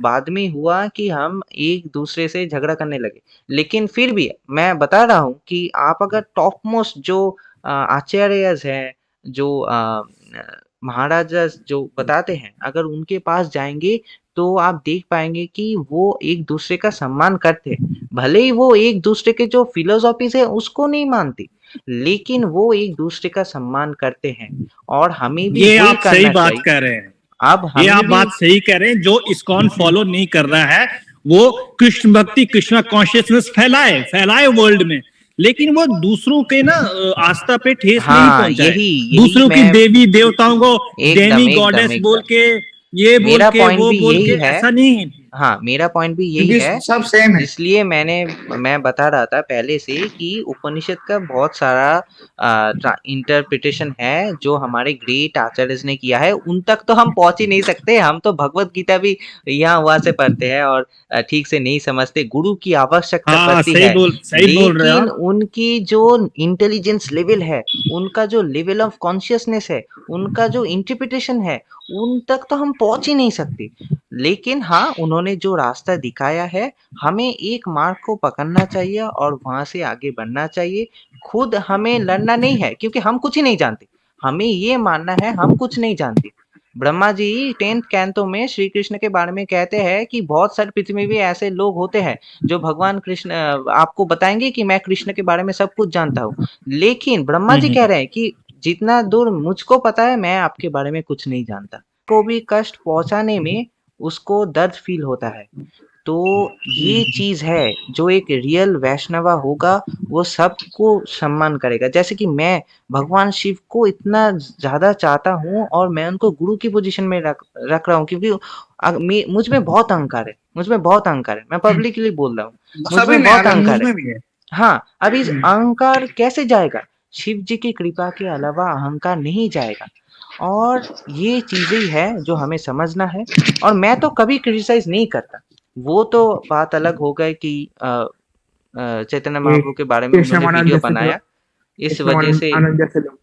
बाद में हुआ कि हम एक दूसरे से झगड़ा करने लगे। लेकिन फिर भी मैं बता रहा हूँ कि आप अगर टॉप मोस्ट जो आचार्यज हैं, जो महाराजा जो बताते हैं, अगर उनके पास जाएंगे तो आप देख पाएंगे कि वो एक दूसरे का सम्मान करते हैं। भले ही वो एक दूसरे के जो फिलोसॉफीज है उसको नहीं मानते, लेकिन वो एक दूसरे का सम्मान करते हैं और हमें भी ये वही आप सही करना बात चाहिए। कह रहे हैं। अब ये हमें आप भी बात सही कह रहे हैं। जो इस्कॉन फॉलो नहीं कर रहा है वो कृष्ण भक्ति, कृष्णा कॉन्शियसनेस फैलाए फैलाए वर्ल्ड में, लेकिन वो दूसरों के ना आस्था पे ठेस नहीं हाँ, पहुंचाए। यही यही दूसरों की मैं देवी देवताओं को एकदम डेमी एकदम गॉडेस बोल एकदम के, ये बोल मेरा के, पॉइंट वो भी बोल यही के, है। ऐसा नहीं। हाँ, मेरा पॉइंट भी यही क्योंकि है। सब सेम है। इसलिए मैं बता रहा था पहले से कि उपनिषद का बहुत सारा इंटरप्रिटेशन है जो हमारे ग्रेट आचार्यज ने किया है, उन तक तो हम पहुंच ही नहीं सकते। हम तो भगवत गीता भी यहाँ वहां से पढ़ते हैं और ठीक से नहीं समझते। गुरु की आवश्यकता हाँ, पड़ती है, सही बोल रहे हो लेकिन आप। उनकी जो इंटेलिजेंस लेवल है, उनका जो लेवल ऑफ कॉन्शियसनेस है, उनका जो इंटरप्रिटेशन है, उन तक तो हम पहुंच ही नहीं सकते। लेकिन हाँ, उन्होंने जो रास्ता दिखाया है, हमें एक मार्ग को पकड़ना चाहिए और वहां से आगे बढ़ना चाहिए। खुद हमें लड़ना नहीं है, क्योंकि हम कुछ ही नहीं जानते। हमें ये मानना है हम कुछ नहीं जानते। ब्रह्मा जी 10th कैंतो में श्री कृष्ण के बारे में कहते हैं कि बहुत सारे पृथ्वी में भी ऐसे लोग होते हैं जो भगवान कृष्ण आपको बताएंगे कि मैं कृष्ण के बारे में सब कुछ जानता हूँ। लेकिन ब्रह्मा जी कह रहे हैं कि जितना दूर मुझको पता है, मैं आपके बारे में कुछ नहीं जानता। को भी कष्ट पहुंचाने में उसको दर्द फील होता है। तो ये चीज है, जो एक रियल वैष्णवा होगा वो सबको सम्मान करेगा। जैसे कि मैं भगवान शिव को इतना ज्यादा चाहता हूँ और मैं उनको गुरु की पोजीशन में रख रहा हूँ, क्योंकि मुझ में बहुत अहंकार है। मुझ में बहुत अहंकार है, मैं पब्लिकली बोल रहा हूँ। मुझ सभी में में बहुत अलग, मुझ अहंकार है। में भी है। हाँ, अब इस अहंकार कैसे जाएगा? शिव जी की कृपा के अलावा अहंकार नहीं जाएगा। और ये चीजें ही है जो हमें समझना है। और मैं तो कभी क्रिटिसाइज नहीं करता। वो तो बात अलग हो गई कि चैतन्य ये महाप्रभु के बारे में उन्होंने कृष्णमानंद वीडियो जैसे जो बनाया, इस वजह कृष्णमानंद से। आनंद जैसे लोग।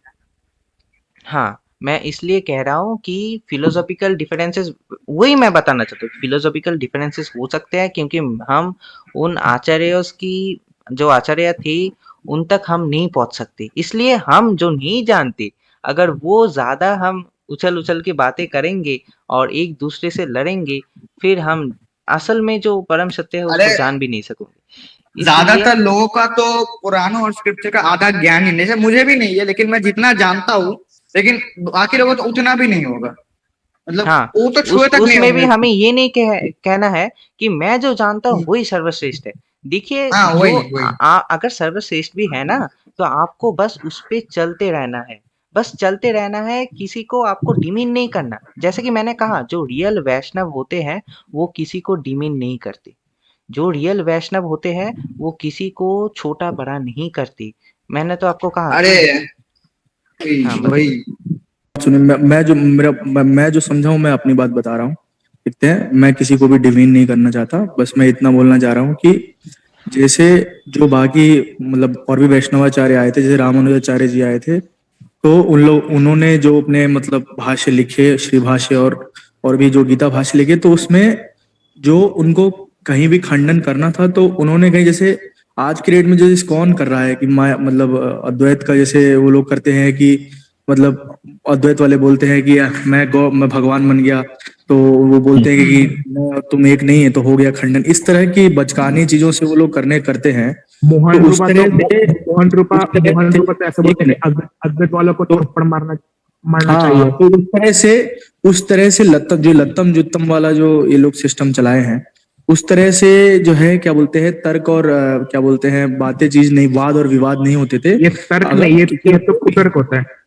हाँ, मैं इसलिए कह रहा हूँ कि फिलोसॉफिकल डिफरेंसेस, वही मैं बताना चाहता हूँ। फिलोसॉफिकल डिफरेंसेस हो सकते हैं क्योंकि हम उन आचार्यों की, जो आचार्य थे, उन तक हम नहीं पहुंच सकते। इसलिए हम जो नहीं जानते, अगर वो ज्यादा हम उछल उछल के बातें करेंगे और एक दूसरे से लड़ेंगे, फिर हम असल में जो परम सत्य है अरे, उसको जान भी नहीं सकेंगे। इसलिए ज्यादातर लोगों का तो पुराणों और स्क्रिप्चर का आधा ज्ञान ही नहीं है। मुझे भी नहीं है, लेकिन मैं जितना जानता हूँ, लेकिन बाकी लोगों को तो उतना भी नहीं होगा। मतलब हाँ, वो तो छुए तक नहीं उसमें भी होंगे। हमें ये नहीं कहना है कि मैं जो जानता हूँ वही सर्वश्रेष्ठ है। देखिए, हाँ, जो वही वही। अगर सर्वश्रेष्ठ भी है ना, तो आपको बस उस पे चलते रहना है। बस चलते रहना है, किसी को आपको डिमीन नहीं करना। जैसे कि मैंने कहा, जो रियल वैष्णव होते हैं वो किसी को डिमीन नहीं करते। जो रियल वैष्णव होते हैं वो किसी को छोटा बड़ा नहीं करते। मैंने तो आपको कहा अरे कि हाँ, वही। बताइए। सुनिए, मैं जो समझा हूँ मैं अपनी बात बता रहा हूँ। देखते हैं, मैं किसी को भी डिवीन नहीं करना चाहता। बस मैं इतना बोलना चाह रहा हूँ कि जैसे जो बाकी मतलब और भी वैष्णवाचार्य आए थे, जैसे रामानुजाचार्य जी आए थे, तो उन्होंने जो अपने मतलब भाष्य लिखे, श्री भाष्य और भी जो गीता भाष्य लिखे, तो उसमें जो उनको कहीं भी खंडन करना था तो उन्होंने कहीं, जैसे आज के डेट में जो इस्कॉन कर रहा है कि मतलब अद्वैत का जैसे वो लोग करते हैं कि मतलब अद्वैत वाले बोलते हैं कि मैं भगवान बन गया, तो वो बोलते हैं कि तुम एक नहीं है तो हो गया खंडन। इस तरह की बचकानी चीजों से वो लोग करते हैं। मोहन तो उस रूपा तरह तो से मोहन रूपा उस तरह मोहन से रूपा तो ऐसे बोलते हैं अद्वैत वालों को थप्पड़ मारना हाँ चाहिए। तो उस तरह से लत्तम जुत्तम वाला जो ये लोग सिस्टम चलाए हैं, उस तरह से जो है क्या बोलते हैं तर्क और क्या बोलते हैं बातें चीज नहीं, वाद और विवाद नहीं होते थे। ये तर्क अगर नहीं, ये तो कुतर्क होता है।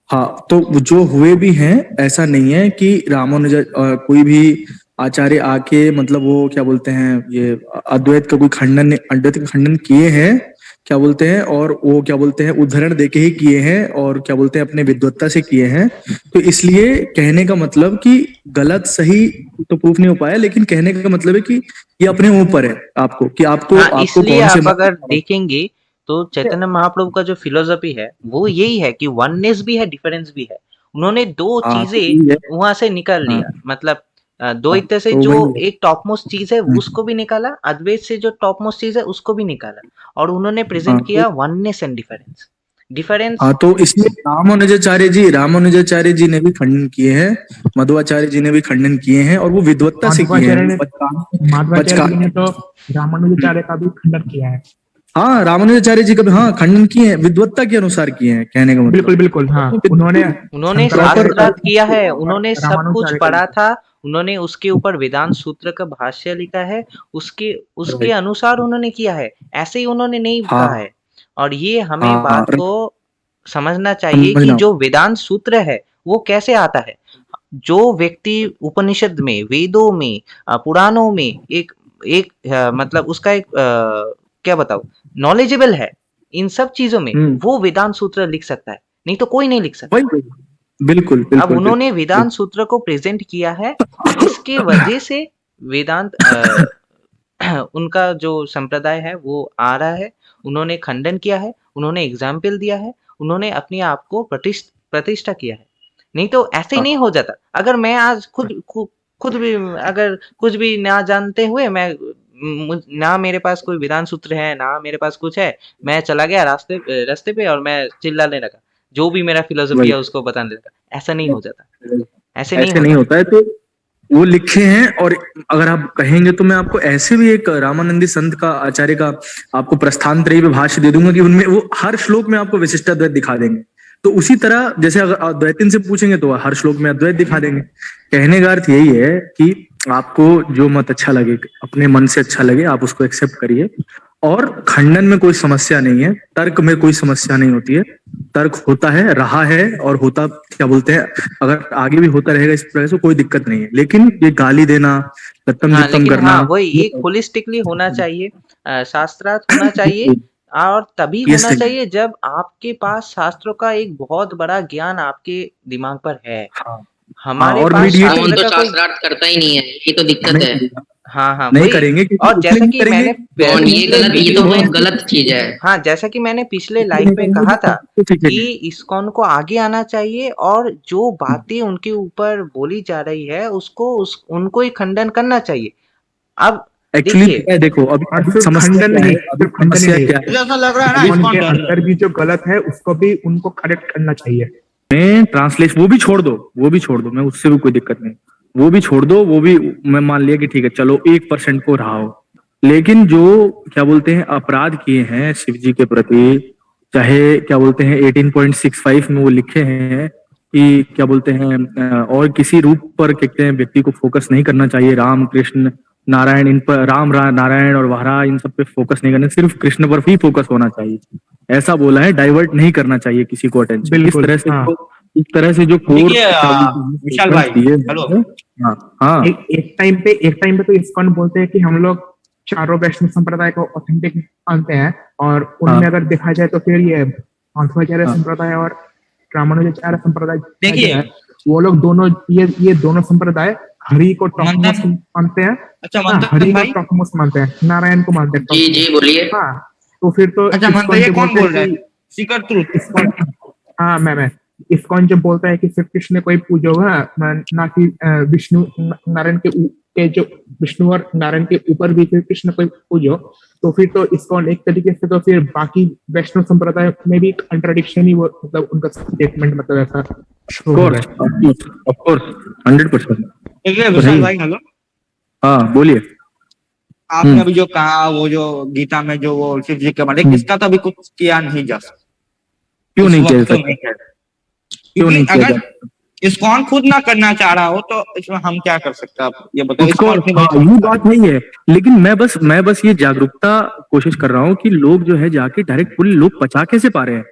हाँ तो जो हुए भी हैं, ऐसा नहीं है कि रामानुज कोई भी आचार्य आके मतलब वो क्या बोलते हैं ये अद्वैत का खंडन किए हैं क्या बोलते हैं, और वो क्या बोलते हैं उदाहरण देके ही किए हैं और क्या बोलते हैं अपने विद्वत्ता से किए हैं। तो इसलिए कहने का मतलब कि गलत सही तो प्रूफ नहीं हो पाया, लेकिन कहने का मतलब है कि ये अपने ऊपर है आपको कि आपको हाँ, आपको इसलिए कौन से आप अगर देखेंगे तो चैतन्य महाप्रभु का जो फिलोसफी है वो यही है कि वननेस भी है, डिफरेंस भी है। उन्होंने दो हाँ तो यही चीजें है। वहां से निकाल हाँ लिया, मतलब हाँ, द्वैत से तो जो वही है। एक टॉप मोस्ट चीज है हम्म, उसको भी निकाला, अद्वैत से जो टॉप मोस्ट चीज है उसको भी निकाला, और उन्होंने हाँ प्रेजेंट तो किया वननेस एंड डिफरेंस। डिफरेंस हाँ तो इसमें रामानुजाचार्य जी ने भी खंडन किए हैं, मध्वाचार्य जी ने भी खंडन किए हैं, और वो विद्वत्ता से किए हैं। माधवाचार्य जी बचकाने ने तो रामानुजाचार्य का भी खंडन किया है। हाँ रामानुजाचार्य जी का भी हाँ खंडन किए हैं, विद्वत्ता के अनुसार किए हैं, कहने का मतलब। बिल्कुल बिल्कुल, हाँ उन्होंने उन्होंने प्रॉपर शास्त्रार्थ किया है, उन्होंने सब कुछ रामानुजाचार्य का पढ़ा था, उन्होंने उसके ऊपर वेदांत सूत्र का भाष्य लिखा है, उसके उसके अनुसार उन्होंने किया है, ऐसे ही उन्होंने नहीं कहा हाँ है। और ये हमें हाँ बात को समझना चाहिए कि समझना। जो वेदांत सूत्र है वो कैसे आता है। जो व्यक्ति उपनिषद में, वेदों में, पुराणों में एक एक मतलब उसका एक क्या बताओ नॉलेजेबल है इन सब चीजों में, वो वेदांत सूत्र लिख सकता है, नहीं तो कोई नहीं लिख सकता। वही बिल्कुल अब बिल्कुल उन्होंने बिल्कुल। वेदांत सूत्र को प्रेजेंट किया है, इसके वजह से वेदांत उनका जो संप्रदाय है वो आ रहा है। उन्होंने खंडन किया है, उन्होंने एग्जाम्पल दिया है, उन्होंने अपने आप को प्रतिष्ठा किया है, नहीं तो ऐसे ही नहीं हो जाता। अगर मैं आज खुद भी अगर कुछ भी ना जानते हुए मैं ना मेरे पास कोई वेदांत सूत्र है ना मेरे पास कुछ है, मैं चला गया रास्ते पे और मैं चिल्लाने लगा, जो भी मेरा फिलोसफी वही है उसको बताने लगा, ऐसा नहीं हो जाता, ऐसे नहीं ऐसे नहीं होता। होता है। तो वो लिखे हैं, और अगर आप कहेंगे तो मैं आपको ऐसे भी एक रामानंदी संत का आचार्य का आपको प्रस्थान त्रयी पे भाष्य दे दूंगा कि उनमें वो हर श्लोक में आपको विशिष्टाद्वैत दिखा देंगे। तो उसी तरह जैसे अगर अद्वैतिन से पूछेंगे तो हर श्लोक में अद्वैत दिखा देंगे। कहने का अर्थ यही है कि आपको जो मत अच्छा लगे, अपने मन से अच्छा लगे, आप उसको एक्सेप्ट करिए। और खंडन में कोई समस्या नहीं है, तर्क में कोई समस्या नहीं होती है। तर्क होता है, रहा है, और होता क्या बोलते हैं अगर आगे भी होता रहेगा इस तरह से कोई दिक्कत नहीं है। लेकिन ये गाली देना, लत्तम हाँ, जित्तम लेकिन करना, हाँ वही एक होलिस्टिकली होना चाहिए, शास्त्रार्थ होना चाहिए, और तभी ये होना सही। चाहिए जब आपके पास शास्त्रों का एक बहुत बड़ा ज्ञान आपके दिमाग पर है। हाँ हाँ, हमारे और पास मीडिएटर कौन शास्त्र तो का कोई शास्त्रार्थ करता ही नहीं है, ये तो दिक्कत नहीं है। करेगा, हाँ नहीं वही। करेंगे क्योंकि और इसलिए जैसा नहीं कि करेंगे मैंने कौन ये पिछले गलत, ये वीडियो तो में बहुत गलत चीज है। हाँ जैसा कि मैंने पिछले इसलिए लाइव नहीं में करेंगे कहा कि था सबको सीखेंगे। कि इस्कॉन को आगे आना चाहिए, और जो बातें उनके ऊपर बोली जा रही है उसको उनको ही खंडन करना चाहिए। अब एक्चुअली देखिए, देखो अभी और अभी सिर्फ समस्या खंडन क्या नहीं, है, अभी सिर्फ खंडन ही समस्या नहीं, क्या है। ऐसा लग रहा है ना इस्कॉन इस्कॉन के कर रहा है। अंदर भी जो गलत है उसको भी उनको करेक्ट करना चाहिए। मैं ट्रांसलेशन वो भी छोड़ दो, वो भी छोड़ दो, मैं उससे भी कोई दिक्कत नहीं, वो भी छोड़ दो, वो भी मैं मान लिया कि ठीक है चलो 1% को रहा हो। लेकिन जो क्या बोलते हैं अपराध किए हैं शिव जी के प्रति, चाहे क्या बोलते हैं 18.65 में वो लिखे हैं कि क्या बोलते हैं और किसी रूप पर कहते हैं व्यक्ति को फोकस नहीं करना चाहिए, राम कृष्ण नारायण इन पर, नारायण और वारा इन सब पे फोकस नहीं करना, सिर्फ कृष्ण पर ही फोकस होना चाहिए, ऐसा बोला है। डाइवर्ट नहीं करना चाहिए किसी को अटेंशन। बिल्कुल, हाँ। इस तरह से जो कोर देखिए विशाल भाई, हेलो। हाँ हाँ एक टाइम पे तो इस्कॉन बोलते हैं कि हम लोग चारों वैष्णव संप्रदाय को ऑथेंटिक मानते हैं, और उनमें हाँ। अगर देखा जाए तो फिर ये माध्वाचार्य हाँ। संप्रदाय और रामानुजाचार्य संप्रदाय देखिए। जो है, वो लोग दोनों ये दोनों संप्रदाय हरि को टॉपमोस्ट मानते हैं। अच्छा हाँ, मंथन हरि को भाई, टॉपमोस्ट मानते हैं, नारायण को मानते हैं जी topmost। जी बोलिए। हाँ, तो फिर तो अच्छा मंथन इस्कॉन ये जो कौन बोलते बोल रहा हैं है? कि सीकर ट्रूथ। इस्कॉन, हाँ मैं इस्कॉन जो बोलता है कि सिर्फ कृष्ण को ही पूजो, हाँ, ना कि विष्णु नारायण के के जो विष्णु और नारायण के ऊपर भी फिर कृष्ण को पूजो, तो फिर तो इस्कॉन एक तरीके से तो फिर बाकी वैष्णव संप्रदाय में भी कंट्राडिक्शन ही वो मतलब उनका स्टेटमेंट मतलब ऐसा show हो रहा है। Of course 100%। विशाल भाई हेलो, हाँ बोलिए। आपने अभी जो कहा वो जो गीता में जो वो शिव जी के बारे इसका तो अभी कुछ किया नहीं जा सकता। क्यों इस नहीं वक्त किया तो जा नहीं है। क्यों नहीं क्योंकि किया अगर इस्कॉन खुद ना करना चाह रहा हो तो इसमें हम क्या कर सकते हैं, आप ये बताओ। उसको इस्कॉन भी नहीं हाँ, ये समझता। बात नहीं है, लेकिन मैं बस ये जागरूकता कोशिश कर रहा हूँ कि लोग जो है जाके डायरेक्ट पूरे लोग पचा कैसे पा रहे हैं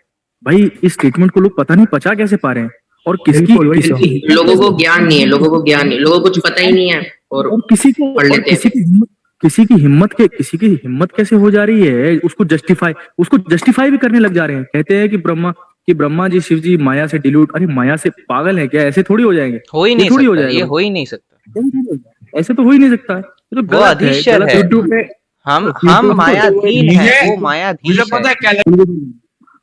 भाई, इस स्टेटमेंट को लोग पता नहीं पचा कैसे पा रहे हैं, और बिल्कुल वही तो। किसकी लोगों को ज्ञान नहीं है, लोगों को ज्ञान नहीं, लोगों को कुछ पता ही नहीं है और और किसी को पढ़ और लेते हैं। किसी की हिम्मत कैसे हो जा रही है उसको जस्टिफाई भी करने लग जा रहे हैं। कहते हैं कि ब्रह्मा जी शिव जी माया से डिल्यूट, अरे माया से पागल है क्या, ऐसे थोड़ी हो जाएंगे, हो ही ये नहीं थोड़ी हो सकता, जाएगा ये भाई। हो ही नहीं सकता। ऐसे तो हो ही नहीं सकता है, ये तो वो गलत है, अधीश्वर गलत है। यूट्यूब पे हम YouTube मायाधीन मुझे- है, वो मुझे मायाधीश पता है। है क्या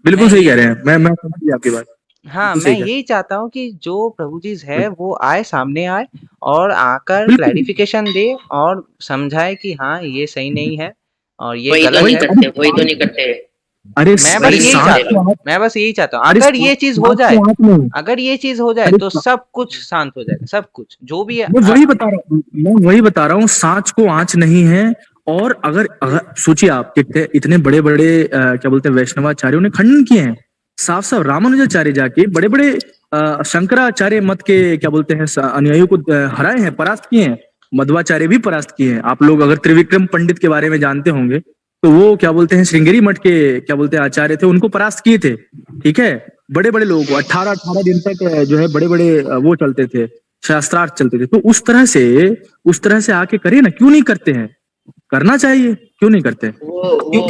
बिल्कुल सही कह रहे हैं, मैं समझ गया आपकी बात। हाँ, बिल्कुल मैं सही कह रहे यही चाहता हूँ कि जो प्रभु जी है वो आए, सामने आए और आकर बिल्कुल। क्लैरिफिकेशन दे और समझाए कि हाँ ये सही नहीं है और ये वही तो गलत नहीं है। करते, वही तो नहीं करते। अरे मैं वही बस यही साथ- चाहता हूँ, मैं बस यही चाहता हूँ, अरे अगर ये चीज हो साथ जाए, तो हाथ में। अगर ये चीज हो जाए अरे तो सब कुछ शांत हो जाएगा, सब कुछ जो भी है। मैं वही बता रहा हूँ, सांच को आंच नहीं है। और अगर सोचिए आप, कितने इतने बड़े बड़े क्या बोलते हैं वैष्णवाचार्यों ने खंडन किए हैं, साफ साफ रामानुजाचार्य जाके बड़े बड़े शंकराचार्य मत के क्या बोलते हैं अनुयायियों को हराए हैं, परास्त किए हैं। मध्वाचार्य भी परास्त किए हैं। आप लोग अगर त्रिविक्रम पंडित के बारे में जानते होंगे तो वो क्या बोलते हैं श्रृंगेरी मठ के क्या बोलते हैं आचार्य थे, उनको परास्त किए थे। ठीक है, बड़े बड़े लोगों को 18 दिन तक जो है बड़े बड़े वो चलते थे, शास्त्रार्थ चलते थे। तो उस तरह से आके करे ना, क्यों नहीं करते हैं, करना चाहिए, क्यों नहीं करते। वो